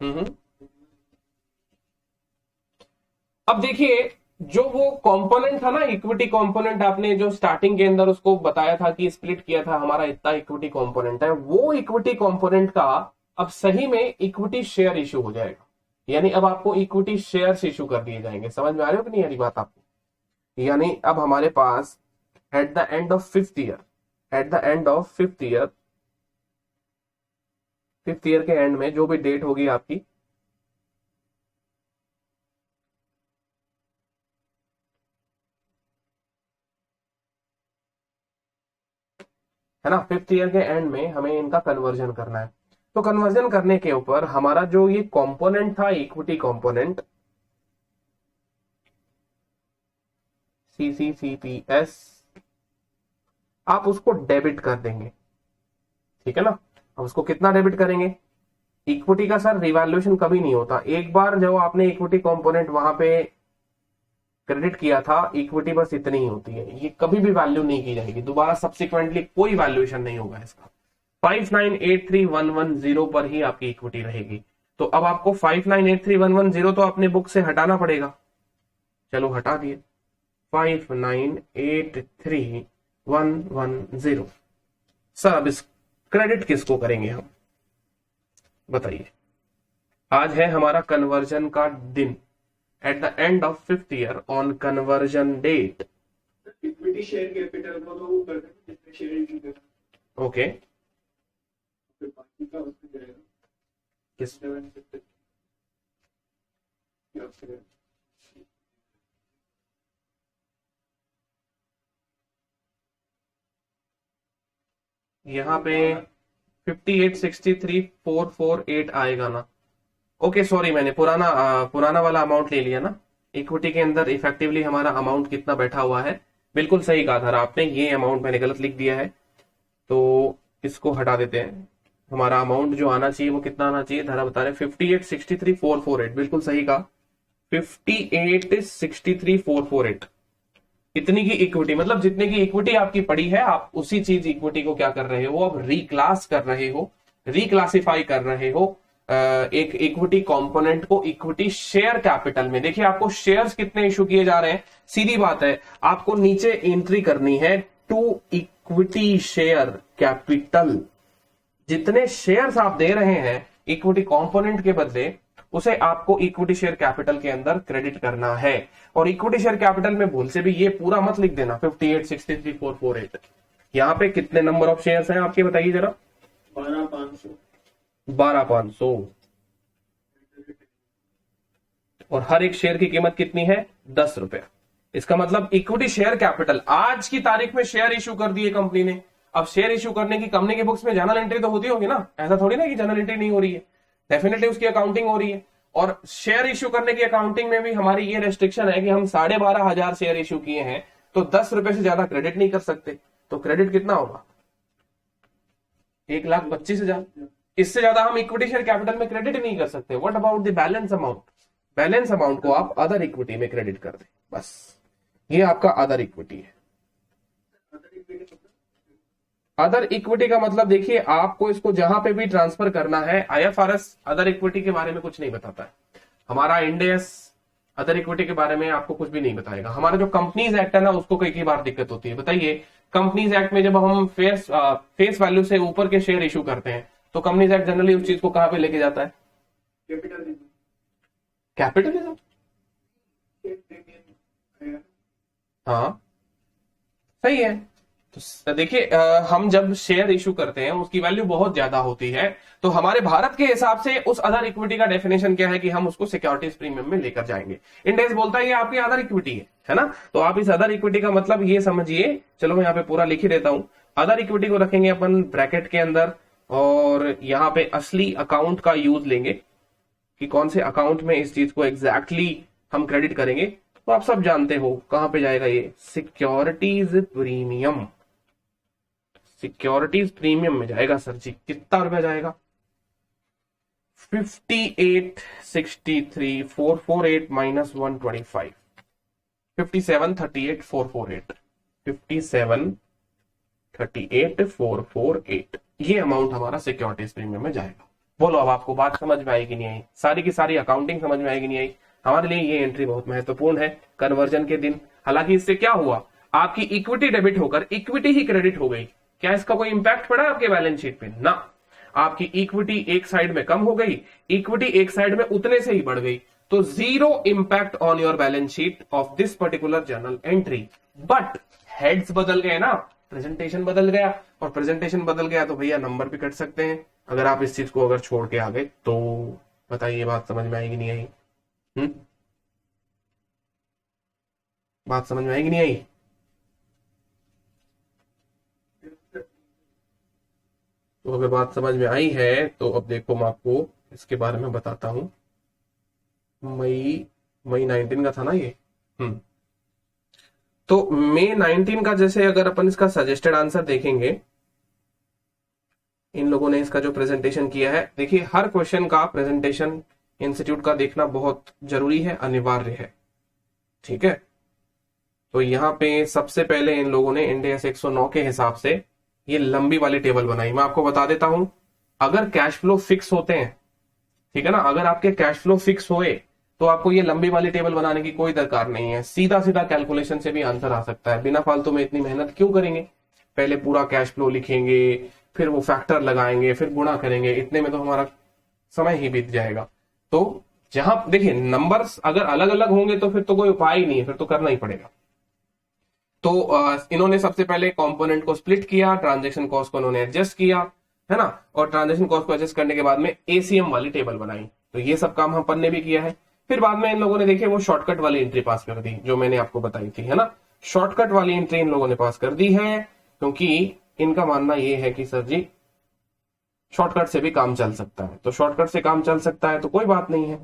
हम्म। अब देखिए जो वो कंपोनेंट था ना, इक्विटी कंपोनेंट, आपने जो स्टार्टिंग के अंदर उसको बताया था कि स्प्लिट किया था, हमारा इतना इक्विटी कंपोनेंट है, वो इक्विटी कंपोनेंट का अब सही में इक्विटी शेयर इशू हो जाएगा। यानी अब आपको इक्विटी शेयर्स इशू कर दिए जाएंगे। समझ में आ रही हो कि नहीं आ रही बात आपको? यानी अब हमारे पास at the end of fifth year, at the end of fifth year के एंड में जो भी डेट होगी आपकी, है ना, फिफ्थ ईयर के एंड में हमें इनका कन्वर्जन करना है। तो कन्वर्जन करने के ऊपर हमारा जो ये कंपोनेंट था, इक्विटी कंपोनेंट CCCPS, आप उसको डेबिट कर देंगे, ठीक है ना। अब उसको कितना डेबिट करेंगे? इक्विटी का सर रिवैल्यूएशन कभी नहीं होता, एक बार जब आपने इक्विटी कंपोनेंट वहां पे क्रेडिट किया था, इक्विटी बस इतनी ही होती है, ये कभी भी वैल्यू नहीं की जाएगी दोबारा, सब्सिक्वेंटली कोई वैल्यूएशन नहीं होगा इसका। 5983110 पर ही आपकी इक्विटी रहेगी। तो अब आपको 5983110 तो अपने बुक से हटाना पड़ेगा। चलो हटा दिए, 5983110। सर अब इस क्रेडिट किसको करेंगे हम, बताइए। आज है हमारा कन्वर्जन का दिन, at the end of fifth year on conversion date. Equity share capital को तो कर देंगे जितने शेयर इशू करें, ओके, फिर बाकी का उसमें जाएगा किस 750 या फिर यहाँ पे 5863,448 आएगा ना। ओके सॉरी, मैंने पुराना वाला अमाउंट ले लिया ना। इक्विटी के अंदर इफेक्टिवली हमारा अमाउंट कितना बैठा हुआ है, बिल्कुल सही कहा था आपने, ये अमाउंट मैंने गलत लिख दिया है, तो इसको हटा देते हैं। हमारा अमाउंट जो आना चाहिए वो कितना आना चाहिए, धारा बता रहे 58,63,448, बिल्कुल सही कहा, 58,63,448। इतनी की इक्विटी, मतलब जितने की इक्विटी आपकी पड़ी है, आप उसी चीज इक्विटी को क्या कर रहे हो, अब रिक्लास कर रहे हो, रिक्लासिफाई कर रहे हो एक इक्विटी कंपोनेंट को इक्विटी शेयर कैपिटल में। देखिए आपको शेयर्स कितने इशू किए जा रहे हैं, सीधी बात है, आपको नीचे एंट्री करनी है टू इक्विटी शेयर कैपिटल। जितने शेयर्स आप दे रहे हैं इक्विटी कंपोनेंट के बदले, उसे आपको इक्विटी शेयर कैपिटल के अंदर क्रेडिट करना है। और इक्विटी शेयर कैपिटल में भूल से भी ये पूरा मत लिख देना 58,63,448। यहां पे कितने नंबर ऑफ शेयर्स हैं आपके, बताइए जरा। 12,500। 12,500। और हर एक शेयर की कीमत कितनी है, 10 रुपया। इसका मतलब इक्विटी शेयर कैपिटल, आज की तारीख में शेयर इश्यू कर दिए कंपनी ने। अब शेयर इश्यू करने की कंपनी की बुक्स में जर्नल एंट्री तो होती होगी ना, ऐसा थोड़ी ना कि जर्नल एंट्री नहीं हो रही है, डेफिनेटली उसकी अकाउंटिंग हो रही है। और शेयर इश्यू करने की अकाउंटिंग में भी हमारी ये रेस्ट्रिक्शन है कि हम 12,500 शेयर इश्यू किए हैं तो 10 रुपए से ज्यादा क्रेडिट नहीं कर सकते। तो क्रेडिट कितना होगा, 1,25,000। इससे ज्यादा हम इक्विटी शेयर कैपिटल में क्रेडिट नहीं कर सकते। What about the balance amount, balance amount को आप अदर इक्विटी में क्रेडिट कर दें, बस ये आपका अदर इक्विटी है। अदर इक्विटी का मतलब देखिए, आपको इसको जहां पे भी ट्रांसफर करना है, आईएफआरएस अदर इक्विटी के बारे में कुछ नहीं बताता है। हमारा इंड एस अदर इक्विटी के बारे में आपको कुछ भी नहीं बताएगा। हमारा जो कंपनीज एक्ट है ना, उसको कई बार दिक्कत होती है। बताइए, कंपनीज एक्ट में जब हम फेस वैल्यू से ऊपर के शेयर इशू करते हैं तो कंपनीज एक्ट जनरली उस चीज को कहां पे लेके जाता है, कैपिटलिज्म। हाँ सही है। तो देखिए, हम जब शेयर इशू करते हैं उसकी वैल्यू बहुत ज्यादा होती है, तो हमारे भारत के हिसाब से उस अदर इक्विटी का डेफिनेशन क्या है कि हम उसको सिक्योरिटीज प्रीमियम में लेकर जाएंगे। इंडेक्स बोलता है ये आपकी अदर इक्विटी है ना। तो आप इस अदर इक्विटी का मतलब ये समझिए, चलो मैं यहाँ पे पूरा लिख ही देता हूं। अदर इक्विटी को रखेंगे अपन ब्रैकेट के अंदर, और यहाँ पे असली अकाउंट का यूज लेंगे कि कौन से अकाउंट में इस चीज को एग्जैक्टली हम क्रेडिट करेंगे। तो आप सब जानते हो कहां पे जाएगा ये, सिक्योरिटीज प्रीमियम। सिक्योरिटीज प्रीमियम में जाएगा सर जी। कितना रुपया जाएगा, 58,63,448 माइनस 125, 57,38,448, 57,38,448। ये अमाउंट हमारा सिक्योरिटीज प्रीमियम में जाएगा। बोलो अब आपको बात समझ में आएगी नहीं आई, सारी की सारी अकाउंटिंग समझ में आएगी नहीं आई। हमारे लिए ये एंट्री बहुत महत्वपूर्ण है कन्वर्जन के दिन। हालांकि इससे क्या हुआ, आपकी इक्विटी डेबिट होकर इक्विटी ही क्रेडिट हो गई। क्या इसका कोई इंपैक्ट पड़ा आपके बैलेंस शीट पे, ना। आपकी इक्विटी एक साइड में कम हो गई, इक्विटी एक साइड में उतने से ही बढ़ गई। तो zero impact on your balance sheet of this particular journal entry. But heads बदल गए ना, प्रेजेंटेशन बदल गया, और प्रेजेंटेशन बदल गया तो भैया नंबर भी कट सकते हैं अगर आप इस चीज को अगर छोड़ के आ गए तो। बताइए बात समझ में आएगी नहीं आई? बात समझ में आएगी नहीं आई? तो अगर बात समझ में आई है तो अब देखो मैं आपको इसके बारे में बताता हूं। मई 19 का था ना ये। तो मई 19 का जैसे अगर अपन इसका सजेस्टेड आंसर देखेंगे, इन लोगों ने इसका जो प्रेजेंटेशन किया है, देखिए हर क्वेश्चन का प्रेजेंटेशन इंस्टीट्यूट का देखना बहुत जरूरी है, अनिवार्य है, ठीक है। तो यहाँ पे सबसे पहले इन लोगों ने इंड एस 109 के हिसाब से ये लंबी वाली टेबल बनाई। मैं आपको बता देता हूं, अगर कैश फ्लो फिक्स होते हैं, ठीक है ना, अगर आपके कैश फ्लो फिक्स हुए तो आपको ये लंबी वाली टेबल बनाने की कोई दरकार नहीं है। सीधा सीधा कैलकुलेशन से भी आंसर आ सकता है। बिना फालतू में इतनी मेहनत क्यों करेंगे, पहले पूरा कैश फ्लो लिखेंगे, फिर वो फैक्टर लगाएंगे, फिर गुणा करेंगे, इतने में तो हमारा समय ही बीत जाएगा। तो जहां देखिए नंबर्स अगर अलग अलग होंगे तो फिर तो कोई उपाय ही नहीं है, फिर तो करना ही पड़ेगा। तो इन्होंने सबसे पहले कंपोनेंट को स्प्लिट किया, ट्रांजैक्शन कॉस्ट को इन्होंने एडजस्ट किया, है ना, और ट्रांजैक्शन कॉस्ट को एडजस्ट करने के बाद में एसीएम वाली टेबल बनाई। तो ये सब काम हम अपन ने भी किया है। फिर बाद में इन लोगों ने देखे वो शॉर्टकट वाली एंट्री पास कर दी जो मैंने आपको बताई थी, है ना। शॉर्टकट वाली एंट्री इन लोगों ने पास कर दी है क्योंकि इनका मानना ये है कि सर जी शॉर्टकट से भी काम चल सकता है। तो शॉर्टकट से काम चल सकता है तो कोई बात नहीं है,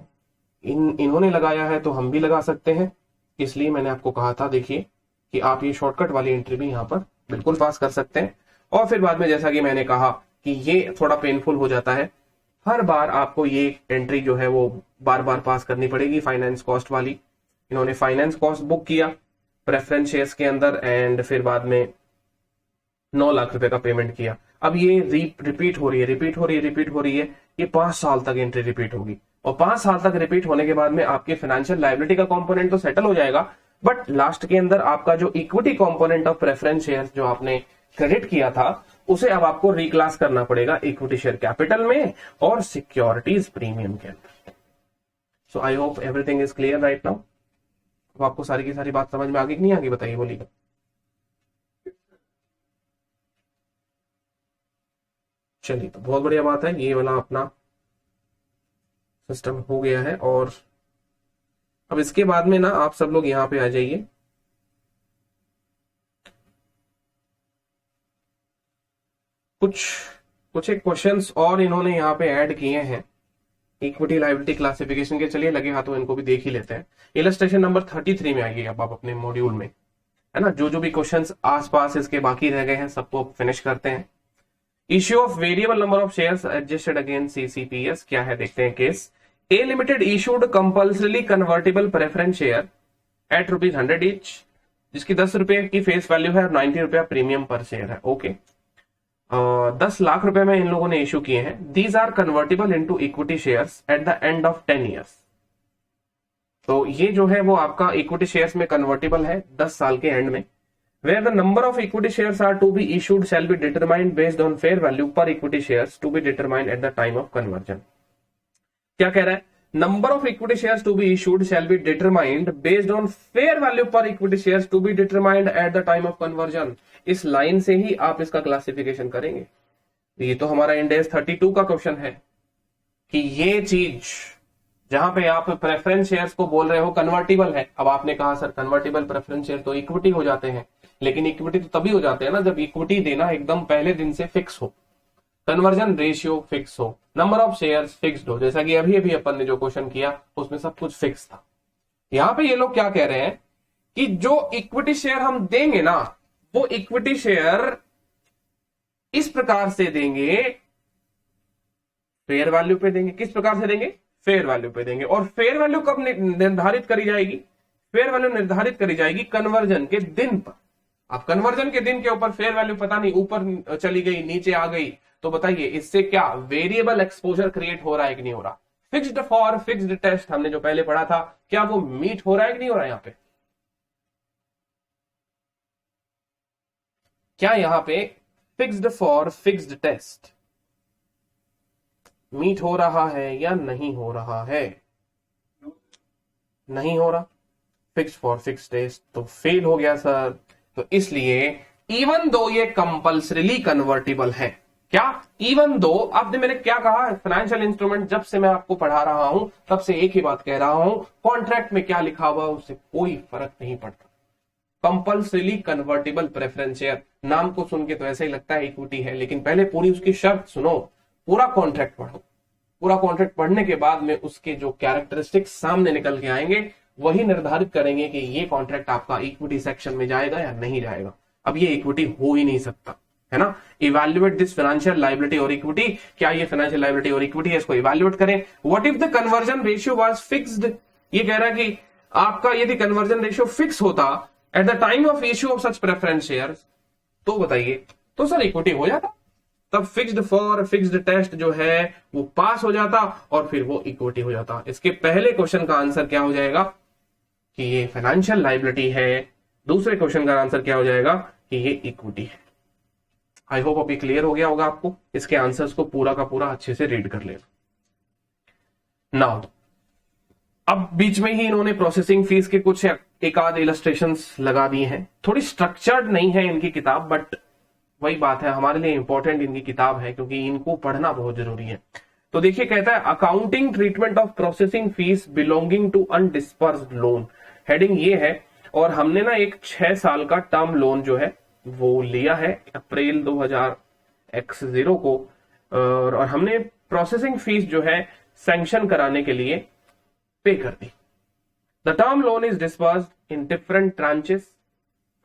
इन्होंने लगाया है तो हम भी लगा सकते हैं। इसलिए मैंने आपको कहा था देखिए कि आप ये शॉर्टकट वाली एंट्री भी यहाँ पर बिल्कुल पास कर सकते हैं। और फिर बाद में जैसा कि मैंने कहा कि ये थोड़ा पेनफुल हो जाता है, हर बार आपको ये एंट्री जो है वो बार बार पास करनी पड़ेगी, फाइनेंस कॉस्ट वाली। इन्होंने फाइनेंस कॉस्ट बुक किया प्रेफरेंस शेयर्स के अंदर एंड फिर बाद में 9 लाख रुपए का पेमेंट किया। अब ये रिपीट हो रही है, ये 5 साल तक एंट्री रिपीट होगी और 5 साल तक रिपीट होने के बाद में आपके फाइनेंशियल लायबिलिटी का कंपोनेंट तो सेटल हो जाएगा, बट लास्ट के अंदर आपका जो equity component of preference shares जो आपने क्रेडिट किया था उसे अब आपको रिक्लास करना पड़ेगा इक्विटी शेयर कैपिटल में और सिक्योरिटीज प्रीमियम के अंदर। So I hope everything is clear right now. अब आपको सारी की सारी बात समझ में आ गई कि नहीं आ गई, बताइए, बोलिएगा। चलिए, तो बहुत बढ़िया बात है, ये वाला अपना सिस्टम हो गया है। और अब इसके बाद में ना आप सब लोग यहां पे आ जाइए। कुछ एक क्वेश्चंस और इन्होंने यहाँ पे ऐड किए हैं इक्विटी लायबिलिटी क्लासिफिकेशन के। चलिए लगे हाथों इनको भी देख ही लेते हैं। इलस्ट्रेशन नंबर 33 में आइए अब आप अपने मॉड्यूल में, है ना। जो भी क्वेश्चंस आसपास इसके बाकी रह गए हैं सबको फिनिश करते हैं। Issue of variable number of shares adjusted against CCPS क्या है, देखते हैं case. A limited issued compulsory convertible preference share at ₹100 each, जिसकी 10 रुपए की फेस वैल्यू है और 90 रुपया प्रीमियम पर शेयर है। ओके, 10 लाख रुपए में इन लोगों ने इशू किए हैं। These are convertible into equity shares at the end of 10 years. तो ये जो है वो आपका इक्विटी शेयर्स में कन्वर्टेबल है 10 साल के एंड में। Where the number of equity shares are to be issued shall be determined based on fair value per equity shares to be determined at the time of conversion। क्या कह रहा है, number of equity shares to be issued shall be determined based on fair value per equity shares to be determined at the time of conversion। इस line से ही आप इसका classification करेंगे। ये तो हमारा इंडेक्स 32 का क्वेश्चन है कि ये चीज जहां पे आप प्रेफरेंस शेयर्स को बोल रहे हो कन्वर्टेबल है। अब आपने कहा सर कन्वर्टेबल प्रेफरेंस शेयर तो इक्विटी हो जाते हैं, लेकिन इक्विटी तो तभी हो जाते हैं ना जब इक्विटी देना एकदम पहले दिन से फिक्स हो, कन्वर्जन रेशियो फिक्स हो, नंबर ऑफ शेयर्स फिक्स्ड हो। जैसा कि अभी अभी अपन ने जो क्वेश्चन किया उसमें सब कुछ फिक्स था। यहां पे ये लोग क्या कह रहे हैं कि जो इक्विटी शेयर हम देंगे ना वो इक्विटी शेयर इस प्रकार से देंगे, फेयर वैल्यू पे देंगे। किस प्रकार से देंगे, फेयर वैल्यू पे देंगे। और फेयर वैल्यू कब निर्धारित करी जाएगी, फेयर वैल्यू निर्धारित करी जाएगी कन्वर्जन के दिन पर। अब कन्वर्जन के दिन के ऊपर फेयर वैल्यू पता नहीं ऊपर चली गई नीचे आ गई, तो बताइए इससे क्या वेरिएबल एक्सपोजर क्रिएट हो रहा है कि नहीं हो रहा। फिक्स्ड फॉर फिक्स्ड टेस्ट हमने जो पहले पढ़ा था, क्या वो मीट हो रहा है कि नहीं हो रहा है यहाँ पे, क्या यहाँ पे fixed for fixed test meet हो रहा है या नहीं हो रहा है, नहीं हो रहा। फिक्स्ड फॉर फिक्स्ड टेस्ट तो फेल हो गया सर। तो इसलिए इवन दो ये कंपल्सरीली कन्वर्टेबल है, क्या इवन दो, आपने मैंने क्या कहा, फाइनेंशियल इंस्ट्रूमेंट जब से मैं आपको पढ़ा रहा हूं तब से एक ही बात कह रहा हूं, कॉन्ट्रैक्ट में क्या लिखा हुआ उससे कोई फर्क नहीं पड़ता। कंपल्सरीली कन्वर्टेबल प्रेफरेंस शेयर, नाम को सुन के तो ऐसा ही लगता है इक्विटी है, लेकिन पहले पूरी उसकी शर्त सुनो, पूरा कॉन्ट्रैक्ट पढ़ो। पूरा कॉन्ट्रैक्ट पढ़ने के बाद में उसके जो कैरेक्टरिस्टिक्स सामने निकल के आएंगे वही निर्धारित करेंगे कि ये कॉन्ट्रैक्ट आपका इक्विटी सेक्शन में जाएगा या नहीं जाएगा। अब ये इक्विटी हो ही नहीं सकता, है ना। इवैल्यूएट दिस फाइनेंशियल लायबिलिटी और इक्विटी, क्या ये फाइनेंशियल लायबिलिटी और इक्विटी है, इसको इवैल्यूएट करें। What if the conversion ratio was fixed, ये कह रहा है कि आपका यदि कन्वर्जन रेशियो फिक्स होता at the time of issue of such preference shares, तो बताइए तो सर इक्विटी हो जाता, तब फिक्स्ड फॉर फिक्स्ड टेस्ट जो है वो पास हो जाता और फिर वो इक्विटी हो जाता। इसके पहले क्वेश्चन का आंसर क्या हो जाएगा कि ये फाइनेंशियल लायबिलिटी है, दूसरे क्वेश्चन का आंसर क्या हो जाएगा कि ये इक्विटी है। आई होप अभी क्लियर हो गया होगा आपको। इसके आंसर्स को पूरा का पूरा अच्छे से रीड कर लेना। नाउ अब बीच में ही इन्होंने प्रोसेसिंग फीस के कुछ एक आध इलस्ट्रेशंस लगा दिए हैं। थोड़ी स्ट्रक्चर्ड नहीं है इनकी किताब, बट वही बात है, हमारे लिए इंपॉर्टेंट इनकी किताब है क्योंकि इनको पढ़ना बहुत जरूरी है। तो देखिए कहता है accounting treatment of processing fees belonging to undispersed loan, heading ये है। और हमने ना एक 6 साल का टर्म लोन जो है वो लिया है अप्रैल 2000 को, और हमने प्रोसेसिंग फीस जो है सैंक्शन कराने के लिए पे कर दी। The term loan is dispersed in different tranches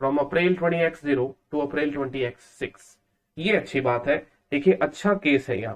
from April 20x0 to April 20x6। ये अच्छी बात है। देखिए अच्छा केस है यहाँ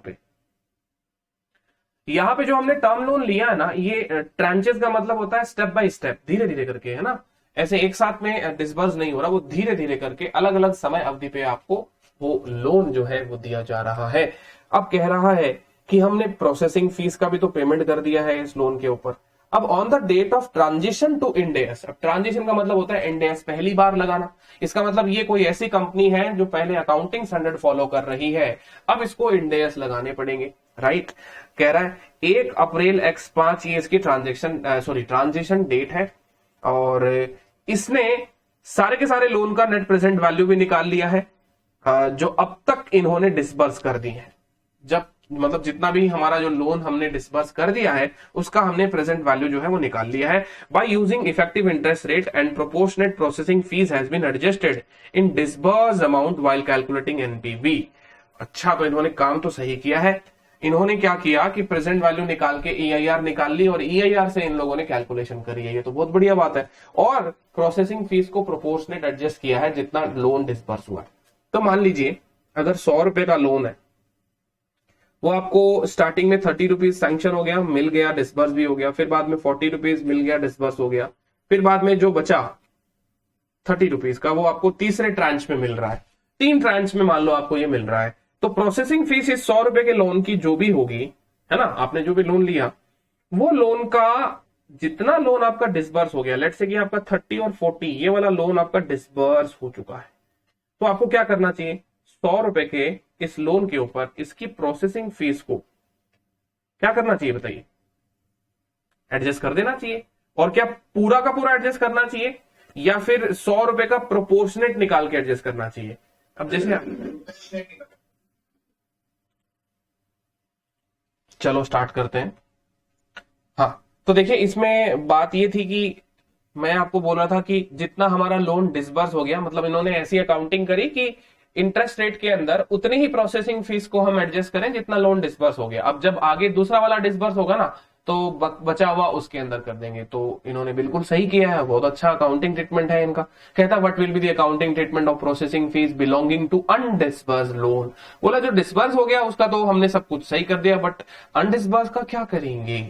पे जो हमने टर्म लोन लिया है ना, ये ट्रांचेस का मतलब होता है स्टेप बाय स्टेप, धीरे धीरे करके, है ना। ऐसे एक साथ में डिसबर्स नहीं हो रहा, वो धीरे धीरे करके अलग अलग समय अवधि पे आपको वो लोन जो है वो दिया जा रहा है। अब कह रहा है कि हमने प्रोसेसिंग फीस का भी तो पेमेंट कर दिया है इस लोन के ऊपर। अब on the date of transition to Ind AS, अब ट्रांजिशन का मतलब होता है इंड एस पहली बार लगाना। इसका मतलब ये कोई ऐसी कंपनी है जो पहले अकाउंटिंग स्टैंडर्ड फॉलो कर रही है, अब इसको इंड एस लगाने पड़ेंगे, राइट। कह रहा है 1 अप्रैल x5 ये इसकी ट्रांजिशन डेट है, और इसने सारे के सारे लोन का नेट प्रेजेंट वैल्यू भी निकाल लिया है जो अब तक इन्होंने डिसबर्स कर दी है। जब मतलब जितना भी हमारा जो लोन हमने डिसबर्स कर दिया है उसका हमने प्रेजेंट वैल्यू जो है वो निकाल लिया है। By using effective interest rate and proportionate processing fees has been adjusted in disburse amount while calculating NPV. अच्छा, तो इन्होंने काम तो सही किया है। इन्होंने क्या किया कि प्रेजेंट वैल्यू निकाल के EIR निकाल ली और EIR से इन लोगों ने कैलकुलेशन करी है, ये तो बहुत बढ़िया बात है। और प्रोसेसिंग फीस को प्रोपोर्शनेट एडजस्ट किया है जितना लोन डिसबर्स हुआ है। तो मान लीजिए अगर 100 रुपए का लोन है, वो आपको स्टार्टिंग में 30 रुपीज सैंक्शन हो गया, मिल गया, डिसबर्स भी हो गया, फिर बाद में 40 रुपीज मिल गया, डिसबर्स हो गया, फिर बाद में जो बचा 30 रुपीज का वो आपको तीसरे ट्रांच में मिल रहा है, 3 ट्रांच में मान लो आपको ये मिल रहा है। तो प्रोसेसिंग फीस इस 100 रुपए के लोन की जो भी होगी, है ना, आपने जो भी लोन लिया, वो लोन का जितना लोन आपका डिसबर्स हो गया, लेट्स से कि आपका 30 और 40 ये वाला लोन आपका डिसबर्स हो चुका है, तो आपको क्या करना चाहिए, 100 रुपए के इस लोन के ऊपर इसकी प्रोसेसिंग फीस को क्या करना चाहिए बताइए, एडजस्ट कर देना चाहिए। और क्या पूरा का पूरा एडजस्ट करना चाहिए या फिर 100 रुपए का प्रोपोर्शनेट निकाल के एडजस्ट करना चाहिए। अब जैसे चलो स्टार्ट करते हैं। हाँ, तो देखिए इसमें बात ये थी कि मैं आपको बोल रहा था कि जितना हमारा लोन डिसबर्स हो गया, मतलब इन्होंने ऐसी अकाउंटिंग करी कि इंटरेस्ट रेट के अंदर उतनी ही प्रोसेसिंग फीस को हम एडजस्ट करें जितना लोन डिसबर्स हो गया। अब जब आगे दूसरा वाला डिसबर्स होगा ना, तो बचा हुआ उसके अंदर कर देंगे। तो इन्होंने बिल्कुल सही किया है, बहुत अच्छा अकाउंटिंग ट्रीटमेंट है इनका। कहता what will be the accounting treatment of processing fees belonging to undisburse loan. बोला जो डिसबर्स हो गया उसका तो हमने सब कुछ सही कर दिया, बट अनडिसबर्स का क्या करेंगे।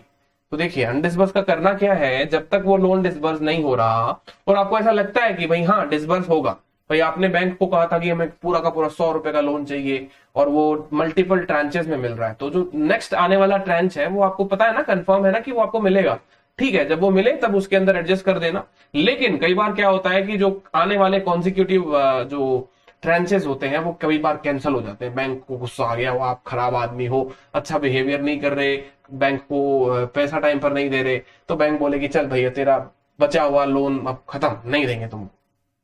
तो देखिए अनडिसबर्स का करना क्या है, जब तक वो लोन डिसबर्स नहीं हो रहा और आपको ऐसा लगता है कि भाई हाँ डिसबर्स होगा, भाई आपने बैंक को कहा था कि हमें पूरा का पूरा 100 रुपए का लोन चाहिए और वो मल्टीपल ट्रांचेस में मिल रहा है, तो जो नेक्स्ट आने वाला ट्रांच है वो आपको पता है ना, कंफर्म है ना कि वो आपको मिलेगा, ठीक है, जब वो मिले तब उसके अंदर एडजस्ट कर देना। लेकिन कई बार क्या होता है कि जो आने वाले कॉन्सिक्यूटिव जो ट्रांचेस होते हैं वो कई बार कैंसिल हो जाते हैं, बैंक को गुस्सा आ गया, वो आप खराब आदमी हो, अच्छा बिहेवियर नहीं कर रहे, बैंक को पैसा टाइम पर नहीं दे रहे, तो बैंक बोलेगी चल भैया तेरा बचा हुआ लोन अब खत्म, नहीं देंगे तुम।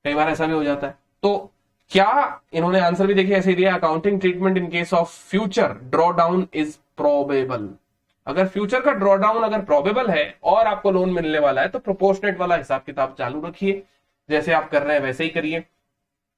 कई बार ऐसा भी हो जाता है। तो क्या इन्होंने आंसर भी देखिए ऐसे दिया, accounting treatment in case of future draw down is probable. अगर फ्यूचर का ड्रॉ डाउन अगर प्रोबेबल है और आपको लोन मिलने वाला है तो प्रोपोर्शनेट वाला हिसाब किताब चालू रखिए, जैसे आप कर रहे हैं वैसे ही करिए।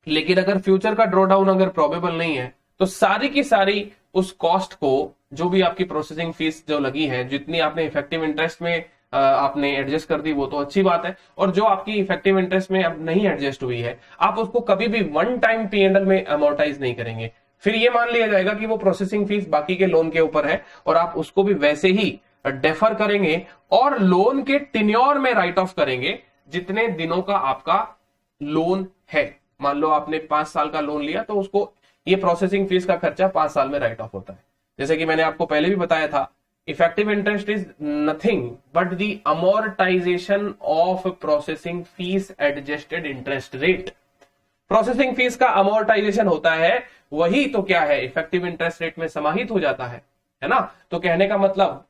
लेकिन अगर फ्यूचर का ड्रॉ डाउन अगर प्रोबेबल नहीं है तो सारी की सारी उस कॉस्ट को, जो भी आपकी प्रोसेसिंग फीस जो लगी है, जितनी आपने इफेक्टिव इंटरेस्ट में आपने एडजस्ट कर दी वो तो अच्छी बात है, और जो आपकी इफेक्टिव इंटरेस्ट में अब नहीं एडजस्ट हुई है आप उसको कभी भी वन टाइम P&L में अमोर्टाइज नहीं करेंगे। फिर ये मान लिया जाएगा कि वो प्रोसेसिंग फीस बाकी के लोन के ऊपर है और आप उसको भी वैसे ही डेफर करेंगे और लोन के टेन्योर में राइट ऑफ करेंगे जितने दिनों का आपका लोन है। मान लो आपने 5 साल का लोन लिया तो उसको ये प्रोसेसिंग फीस का खर्चा 5 साल में राइट ऑफ होता है। जैसे कि मैंने आपको पहले भी बताया था, effective interest is nothing but the amortisation of processing fees adjusted interest rate. Processing fees का अमोर्टाइजेशन होता है, वही तो क्या है, इफेक्टिव इंटरेस्ट रेट में समाहित हो जाता है ना। तो कहने का मतलब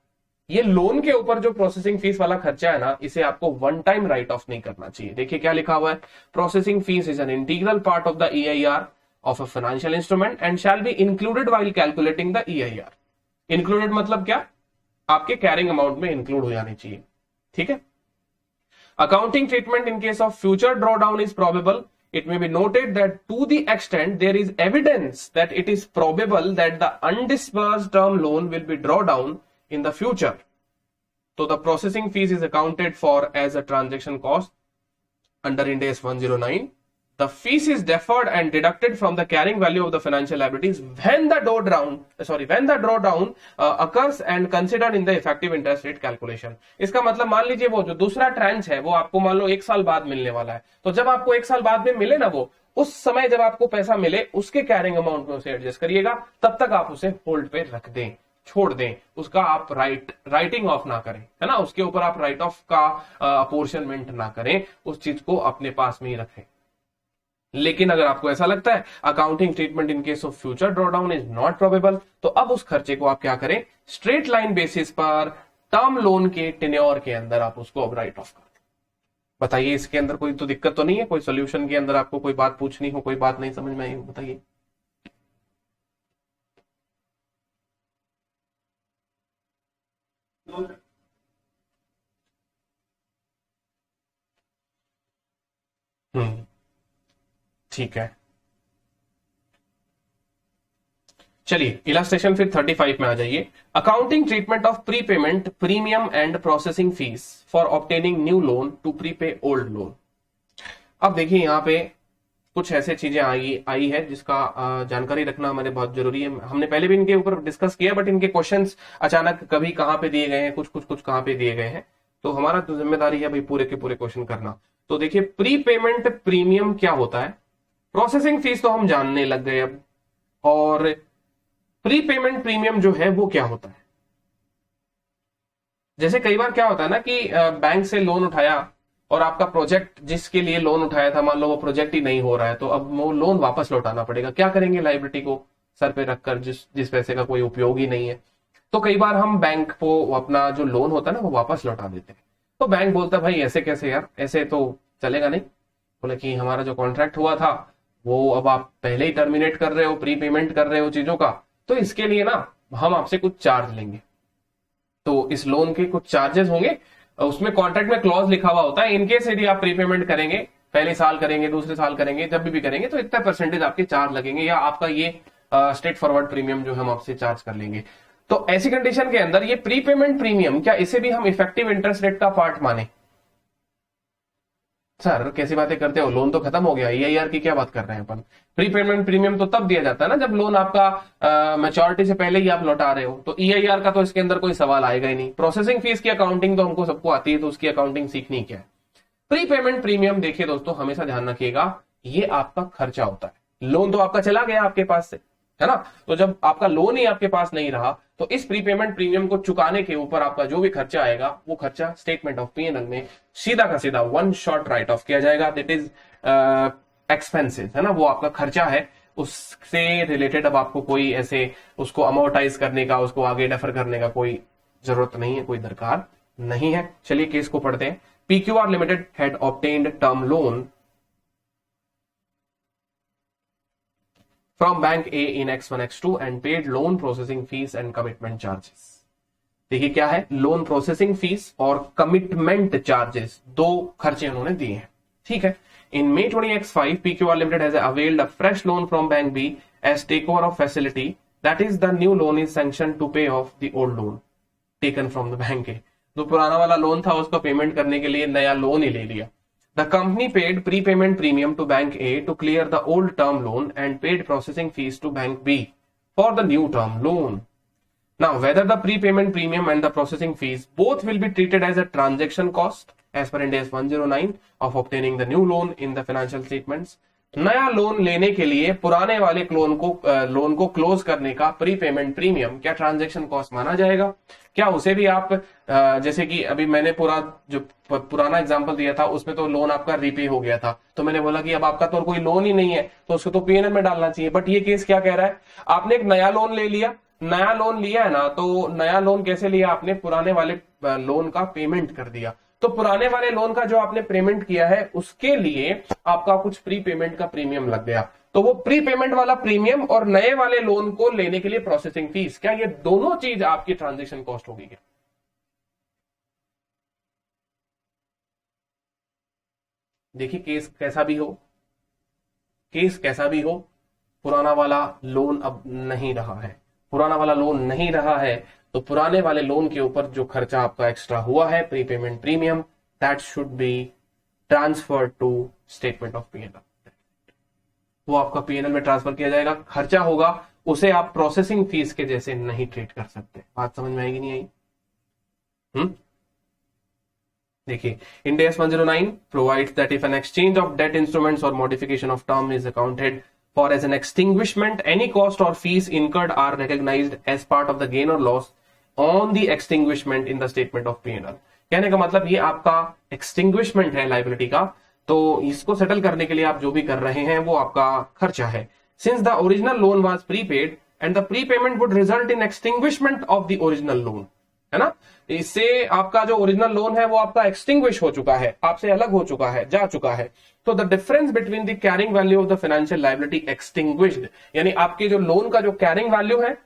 ये लोन के ऊपर जो प्रोसेसिंग फीस वाला खर्चा है ना, इसे आपको वन टाइम राइट ऑफ नहीं करना चाहिए। देखिए क्या लिखा हुआ है, processing fees is an integral part of the EIR of a financial instrument and shall be included while calculating the EIR। Included मतलब क्या, आपके कैरिंग अमाउंट में इंक्लूड हो जानी चाहिए, ठीक है। Accounting treatment in case of future draw down is probable. It may be noted that to the extent there is evidence that it is probable that the undisbursed term loan will be drawn down in the future, so the processing fees is accounted for as a transaction cost under Ind AS 109 the fees is deferred and deducted from the carrying value of the financial liabilities when the drawdown occurs and considered in the effective interest rate calculation. इसका मतलब मान लीजिए वो जो दूसरा tranche है वो आपको मान लो 1 साल बाद मिलने वाला है, तो जब आपको 1 साल बाद में मिले ना वो, उस समय जब आपको पैसा मिले उसके कैरिंग अमाउंट में उसे एडजस्ट करिएगा, तब तक आप उसे होल्ड पे रख दें, छोड़ दें, उसका आप राइटिंग ऑफ ना करें, है ना, उसके ऊपर आप राइट ऑफ का अपोर्शनमेंट ना करें, उस चीज को अपने पास में ही रखें। लेकिन अगर आपको ऐसा लगता है accounting treatment in case of future drawdown is not probable, तो अब उस खर्चे को आप क्या करें, स्ट्रेट लाइन बेसिस पर टर्म लोन के टेन्योर के अंदर आप उसको अब राइट ऑफ कर दें। बताइए इसके अंदर कोई तो दिक्कत तो नहीं है, कोई सोल्यूशन के अंदर आपको कोई बात पूछनी हो, कोई बात नहीं समझ में आई हो, बताइए। ठीक है, चलिए इलास्ट्रेशन फिर 35 में आ जाइए। Accounting treatment of prepayment premium and processing fees for obtaining new loan to prepay old loan. अब देखिए यहां पे कुछ ऐसे चीजें आई है जिसका जानकारी रखना हमारे बहुत जरूरी है। हमने पहले भी इनके ऊपर डिस्कस किया, बट इनके क्वेश्चंस अचानक कभी कहां पे दिए गए हैं, कुछ कहां पे दिए गए हैं, तो हमारा तो जिम्मेदारी है भाई पूरे के पूरे क्वेश्चन करना। तो देखिए प्री पेमेंट प्रीमियम क्या होता है, प्रोसेसिंग फीस तो हम जानने लग गए अब, और प्री पेमेंट प्रीमियम जो है वो क्या होता है। जैसे कई बार क्या होता है ना कि बैंक से लोन उठाया और आपका प्रोजेक्ट जिसके लिए लोन उठाया था, मान लो वो प्रोजेक्ट ही नहीं हो रहा है, तो अब वो लोन वापस लौटाना पड़ेगा। क्या करेंगे, लायबिलिटी को सर पे रखकर, जिस पैसे का कोई उपयोग ही नहीं है। तो कई बार हम बैंक को अपना जो लोन होता है ना वो वापस लौटा देते हैं। तो बैंक बोलता है भाई ऐसे कैसे यार, ऐसे तो चलेगा नहीं। बोले कि हमारा जो कॉन्ट्रैक्ट हुआ था वो अब आप पहले ही टर्मिनेट कर रहे हो, प्री पेमेंट कर रहे हो चीजों का, तो इसके लिए ना हम आपसे कुछ चार्ज लेंगे। तो इस लोन के कुछ चार्जेस होंगे, उसमें कॉन्ट्रैक्ट में क्लॉज लिखा हुआ होता है, इनकेस यदि आप प्रीपेमेंट करेंगे, पहले साल करेंगे, दूसरे साल करेंगे, जब भी करेंगे, तो इतना परसेंटेज आपके चार्ज लगेंगे, या आपका ये स्ट्रेट फॉरवर्ड प्रीमियम जो हम आपसे चार्ज कर लेंगे। तो ऐसी कंडीशन के अंदर ये प्रीपेमेंट प्रीमियम, क्या इसे भी हम इफेक्टिव इंटरेस्ट रेट का पार्ट माने? सर कैसी बातें करते हो, लोन तो खत्म हो गया, ईआईआर की क्या बात कर रहे हैं अपन। प्रीपेमेंट प्रीमियम तो तब दिया जाता है ना जब लोन आपका मैच्योरिटी से पहले ही आप लौटा रहे हो, तो ईआईआर का तो इसके अंदर कोई सवाल आएगा ही नहीं। प्रोसेसिंग फीस की अकाउंटिंग तो हमको सबको आती है, तो उसकी अकाउंटिंग सीखनी क्या है। प्रीपेमेंट प्रीमियम देखिए दोस्तों, हमेशा ध्यान रखिएगा, ये आपका खर्चा होता है। लोन तो आपका चला गया आपके पास से, है ना, तो जब आपका लोन ही आपके पास नहीं रहा, तो इस प्रीपेमेंट प्रीमियम को चुकाने के ऊपर आपका जो भी खर्चा आएगा, वो खर्चा स्टेटमेंट ऑफ P&L में सीधा का सीधा वन शॉट राइट ऑफ किया जाएगा। दैट इज एक्सपेंसेस, है ना, वो आपका खर्चा है, उससे रिलेटेड अब आपको कोई ऐसे उसको अमोर्टाइज करने का, उसको आगे डेफर करने का कोई जरूरत नहीं है, कोई दरकार नहीं है। चलिए केस को पढ़ते हैं। PQR limited had obtained term loan from bank A in X1 X2 and paid loan processing fees and commitment charges। देखिए क्या है, लोन प्रोसेसिंग फीस और कमिटमेंट चार्जेस, दो खर्चे उन्होंने दिए हैं, ठीक है। In May 20X5 PQR Limited has availed a fresh loan from Bank B as takeover of facility, that is the new loan is sanctioned to pay off the old loan taken from the bank A। जो पुराना वाला loan था उसको payment करने के लिए नया loan ही ले लिया। The company paid prepayment premium to Bank A to clear the old term loan and paid processing fees to Bank B for the new term loan। Now, whether the prepayment premium and the processing fees both will be treated as a transaction cost as per Ind AS 109 of obtaining the new loan in the financial statements। नया loan लेने के लिए पुराने वाले loan को close करने का prepayment premium क्या ट्रांजैक्शन कॉस्ट माना जाएगा? क्या उसे भी आप जैसे कि अभी मैंने पुराना एग्जांपल दिया था, उसमें तो लोन आपका रीपे हो गया था, तो मैंने बोला कि अब आपका तो कोई लोन ही नहीं है, तो उसको तो P&L में डालना चाहिए। बट ये केस क्या कह रहा है, आपने एक नया लोन ले लिया, नया लोन लिया है ना, तो नया लोन कैसे लिया आपने, पुराने वाले लोन का पेमेंट कर दिया। तो पुराने वाले लोन का जो आपने पेमेंट किया है उसके लिए आपका कुछ प्री पेमेंट का प्रीमियम लग गया, तो वो प्री पेमेंट वाला प्रीमियम और नए वाले लोन को लेने के लिए प्रोसेसिंग फीस, क्या ये दोनों चीज आपकी ट्रांजैक्शन कॉस्ट होगी क्या? देखिए केस कैसा भी हो, पुराना वाला लोन अब नहीं रहा है, पुराना वाला लोन नहीं रहा है, तो पुराने वाले लोन के ऊपर जो खर्चा आपका एक्स्ट्रा हुआ है prepayment premium, that should be transferred to statement of P&L। वो आपका पीएनएल में ट्रांसफर किया जाएगा। खर्चा होगा उसे आप प्रोसेसिंग फीस के जैसे नहीं ट्रीट कर सकते। बात समझ में आएगी नहीं आई? देखिए, Ind AS 109 provides that if an exchange of debt instruments or modification of term is accounted for as an extinguishment, any cost or fees incurred are recognized as part of the gain or loss on the extinguishment in the statement of P&L। कहने का मतलब ये आपका extinguishment है liability का, तो इसको settle करने के लिए आप जो भी कर रहे हैं वो आपका खर्चा है। Since the original loan was prepaid and the prepayment would result in extinguishment of the original loan, है ना, इससे आपका जो ओरिजिनल लोन है वो आपका एक्सटिंग्विश हो चुका है, आपसे अलग हो चुका है, जा चुका है। तो the difference between the carrying value of the financial liability extinguished, यानी आपके जो लोन का जो कैरिंग वैल्यू है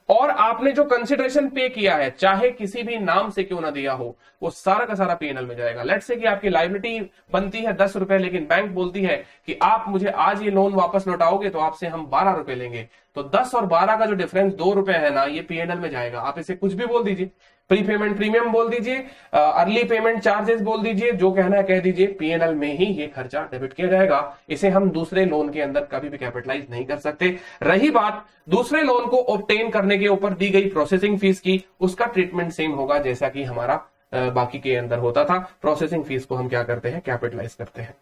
और आपने जो कंसिडरेशन पे किया है, चाहे किसी भी नाम से क्यों ना दिया हो, वो सारा का सारा पीएनएल में जाएगा। लेट्स से कि आपकी लायबिलिटी बनती है 10 रुपए, लेकिन बैंक बोलती है कि आप मुझे आज ये लोन वापस लौटाओगे तो आपसे हम 12 रुपए लेंगे, तो 10 और 12 का जो डिफरेंस 2 रुपए है ना, ये पीएनएल में जाएगा। आप इसे कुछ भी बोल दीजिए, प्रीपेमेंट प्रीमियम बोल दीजिए, अर्ली पेमेंट चार्जेस बोल दीजिए, जो कहना है कह दीजिए, पीएनएल में ही ये खर्चा डेबिट किया जाएगा। इसे हम दूसरे लोन के अंदर कभी भी कैपिटलाइज नहीं कर सकते। रही बात दूसरे लोन को ऑब्टेन करने के ऊपर दी गई प्रोसेसिंग फीस की, उसका ट्रीटमेंट सेम होगा जैसा कि हमारा बाकी के अंदर होता था। प्रोसेसिंग फीस को हम क्या करते हैं, कैपिटलाइज करते हैं।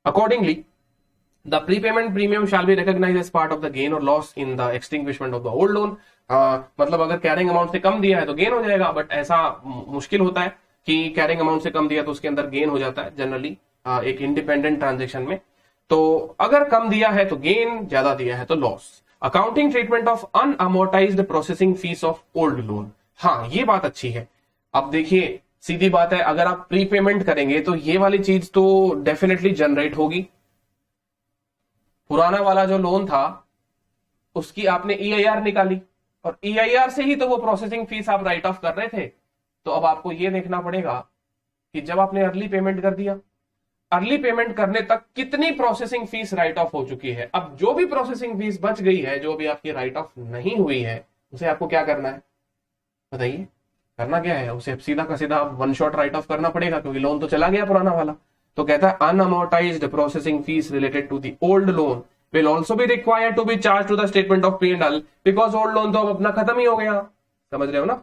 Accordingly the prepayment premium shall be recognized as part of the gain or loss in the extinguishment of the old loan। मतलब अगर कैरिंग अमाउंट से कम दिया है तो गेन हो जाएगा, बट ऐसा मुश्किल होता है कि कैरिंग अमाउंट से कम दिया तो उसके अंदर गेन हो जाता है जनरली एक इंडिपेंडेंट ट्रांजेक्शन में। तो अगर कम दिया है तो गेन, ज्यादा दिया है तो loss. Accounting treatment of unamortized processing fees of old loan. हाँ, ये बात अच्छी है। अब देखिए, सीधी बात है, अगर आप प्रीपेमेंट करेंगे तो ये वाली चीज तो डेफिनेटली जनरेट होगी। पुराना वाला जो लोन था उसकी आपने ईआईआर निकाली और ईआईआर से ही तो वो प्रोसेसिंग फीस आप राइट ऑफ कर रहे थे। तो अब आपको ये देखना पड़ेगा कि जब आपने अर्ली पेमेंट कर दिया, अर्ली पेमेंट करने तक कितनी प्रोसेसिंग फीस राइट ऑफ हो चुकी है। अब जो भी प्रोसेसिंग फीस बच गई है, जो भी आपकी राइट ऑफ नहीं हुई है, उसे आपको क्या करना है बताइए? करना क्या है? उसे सीधा का सीधा वन शॉट राइट ऑफ करना पड़ेगा, क्योंकि लोन तो चला गया पुराना वाला। तो कहता है unamortized processing fees related to the old loan will also be required to be charge to the statement of P&L because old loan तो अब अपना खत्म ही हो गया। समझ रहे हो ना?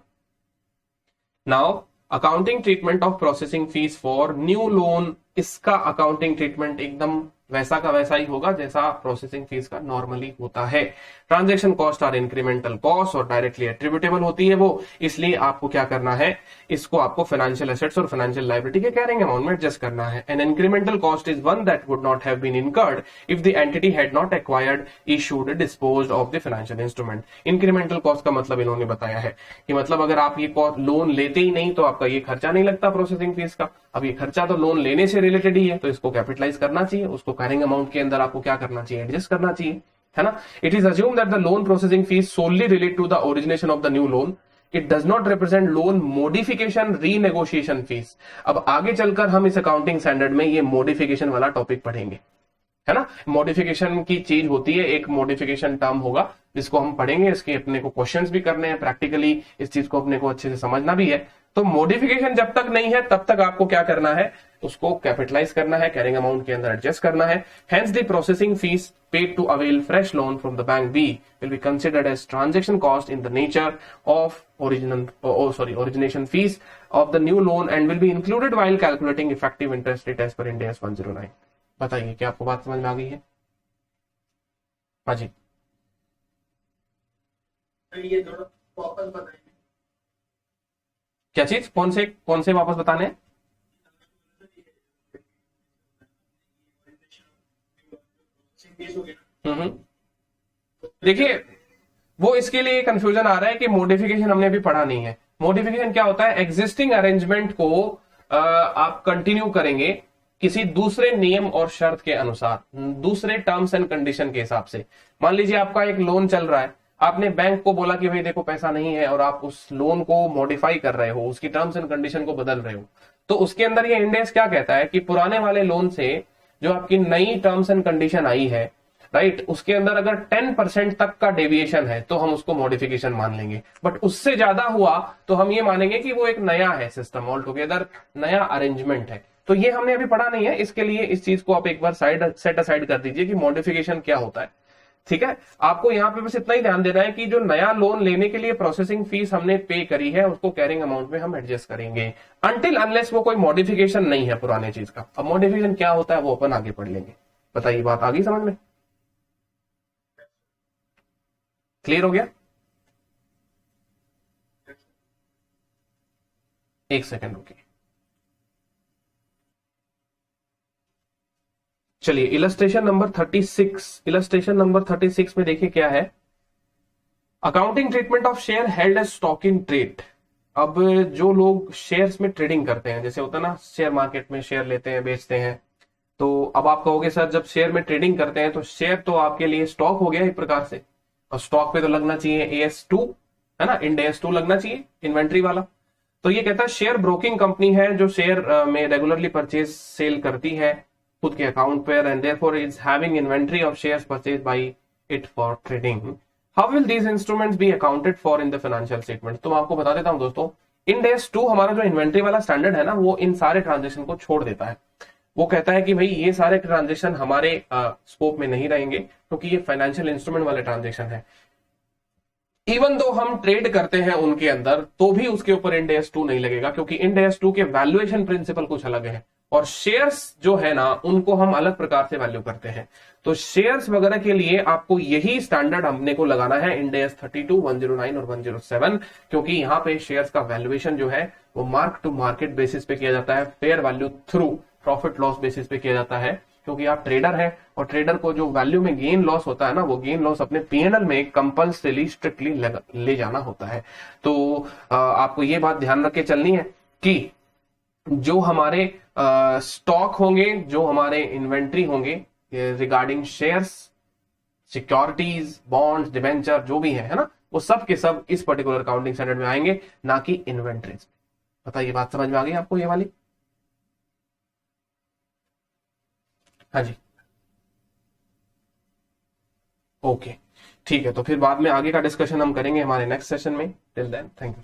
Now accounting treatment of processing fees for new loan, इसका अकाउंटिंग ट्रीटमेंट एकदम वैसा का वैसा ही होगा जैसा प्रोसेसिंग फीस का नॉर्मली होता है। Transaction cost are incremental cost और डायरेक्टली एट्रीब्यूटेबल होती है वो, इसलिए आपको क्या करना है, इसको आपको फाइनेंशियल एसेट्स और फाइनेंशियल लायबिलिटी के कैरिंग अमाउंट में एडजस्ट करना है। An incremental cost is one that would not have been incurred if the entity had not acquired, issued, disposed of the financial instrument. Incremental cost का मतलब इन्होंने बताया है कि मतलब अगर आप ये लोन लेते ही नहीं तो आपका ये खर्चा नहीं लगता प्रोसेसिंग फीस का। अब ये खर्चा तो लोन लेने से रिलेटेड ही है, तो इसको कैपिटलाइज करना चाहिए, उसको कैरिंग अमाउंट के अंदर आपको क्या करना चाहिए, एडजस्ट करना चाहिए, है ना। It is assume that the loan processing fee solely relate to the origination of the new loan, it does not represent loan modification renegotiation fee. अब आगे चलकर हम इस अकाउंटिंग स्टैंडर्ड में ये मॉडिफिकेशन वाला टॉपिक पढ़ेंगे, है ना। मॉडिफिकेशन की चीज होती है, एक मॉडिफिकेशन टर्म होगा जिसको हम पढ़ेंगे, इसके अपने को क्वेश्चंस भी करने हैं, प्रैक्टिकली इस चीज को अपने को अच्छे से समझना भी है। तो मॉडिफिकेशन जब तक नहीं है तब तक आपको क्या करना है, उसको कैपिटलाइज करना है, कैरिंग अमाउंट के अंदर एडजस्ट करना है। Hence the processing fees paid to avail fresh loan from the bank B will be considered as transaction cost in the nature of origination fees of the new loan and will be included while calculating effective interest rate as per Ind AS 109। बताइए, क्या आपको बात समझ में आ गई है? हाँ जी, ये थोड़ा वापस बताएंगे क्या चीज, कौन से वापस बताने हैं? देखिए, वो इसके लिए कंफ्यूजन आ रहा है कि मॉडिफिकेशन हमने अभी पढ़ा नहीं है। मॉडिफिकेशन क्या होता है? एग्जिस्टिंग अरेंजमेंट को आप कंटिन्यू करेंगे किसी दूसरे नियम और शर्त के अनुसार, दूसरे टर्म्स एंड कंडीशन के हिसाब से। मान लीजिए आपका एक लोन चल रहा है, आपने बैंक को बोला कि भाई देखो पैसा नहीं है, और आप उस लोन को मॉडिफाई कर रहे हो, उसकी टर्म्स एंड कंडीशन को बदल रहे हो, तो उसके अंदर ये Ind AS क्या कहता है कि पुराने वाले लोन से जो आपकी नई टर्म्स एंड कंडीशन आई है, राइट, उसके अंदर अगर 10% तक का डेविएशन है तो हम उसको मॉडिफिकेशन मान लेंगे, बट उससे ज्यादा हुआ तो हम ये मानेंगे कि वो एक नया है सिस्टम, ऑल टुगेदर नया अरेंजमेंट है। तो ये हमने अभी पढ़ा नहीं है, इसके लिए इस चीज को आप एक बार सेट असाइड कर दीजिए कि मॉडिफिकेशन क्या होता है। ठीक है, आपको यहाँ पे बस इतना ही ध्यान देना है कि जो नया लोन लेने के लिए प्रोसेसिंग फीस हमने पे करी है उसको कैरिंग अमाउंट में हम एडजस्ट करेंगे, अनटिल अनलेस वो कोई मॉडिफिकेशन नहीं है पुराने चीज का। अब मॉडिफिकेशन क्या होता है वो अपन आगे पढ़ लेंगे। बताइए, बात आ गई समझ में? क्लियर हो गया? एक सेकंड रुकिए। चलिए इलस्ट्रेशन नंबर 36 में देखिए क्या है, accounting treatment of share held as stock in trade. अब जो लोग शेयर्स में ट्रेडिंग करते हैं, जैसे होता है ना शेयर मार्केट में शेयर लेते हैं बेचते हैं, तो अब आप कहोगे सर जब शेयर में ट्रेडिंग करते हैं तो शेयर तो आपके लिए स्टॉक हो गया एक प्रकार से, और स्टॉक पे तो लगना चाहिए AS2, है ना, इंड AS2 लगना चाहिए, इन्वेंट्री वाला। तो ये कहता है शेयर ब्रोकिंग कंपनी है जो शेयर में रेगुलरली परचेज सेल करती है खुद के अकाउंट पर, and therefore is having inventory of shares purchase by it for trading. How will these instruments B accounted for in the financial statement? तो मैं आपको बता देता हूं दोस्तों, इंड AS2 हमारा जो इन्वेंट्री वाला स्टैंडर्ड है ना, वो इन सारे ट्रांजेक्शन को छोड़ देता है। वो कहता है कि भाई ये सारे ट्रांजेक्शन हमारे स्कोप में नहीं रहेंगे क्योंकि ये फाइनेंशियल इंस्ट्रूमेंट वाले ट्रांजेक्शन है। इवन दो हम ट्रेड करते हैं उनके अंदर तो भी उसके ऊपर इंड AS2 नहीं लगेगा, क्योंकि इंड AS2 के वैल्यूएशन प्रिंसिपल कुछ अलग है, और शेयर्स जो है ना उनको हम अलग प्रकार से वैल्यू करते हैं। तो शेयर्स वगैरह के लिए आपको यही स्टैंडर्ड हमने को लगाना है, इंड AS 32, 109 और 107, क्योंकि यहां पे शेयर्स का वैल्यूएशन जो है वो मार्क टू मार्केट बेसिस पे किया जाता है, fair value through profit loss basis पे किया जाता है, क्योंकि आप ट्रेडर है और ट्रेडर को जो वैल्यू में गेन लॉस होता है ना, वो गेन लॉस अपने P&L में कंपल्सरी स्ट्रिक्टली ले जाना होता है। तो आपको ये बात ध्यान रख के चलनी है कि जो हमारे स्टॉक होंगे, जो हमारे इन्वेंट्री होंगे regarding shares, securities, bonds, debenture जो भी है ना, वो सब के सब इस पर्टिकुलर अकाउंटिंग स्टैंडर्ड में आएंगे, ना कि इन्वेंट्रीज। बताइए, बात समझ में आ गई आपको ये वाली? हाँ जी, ओके ठीक है। तो फिर बाद में आगे का डिस्कशन हम करेंगे हमारे नेक्स्ट सेशन में। Till then thank you.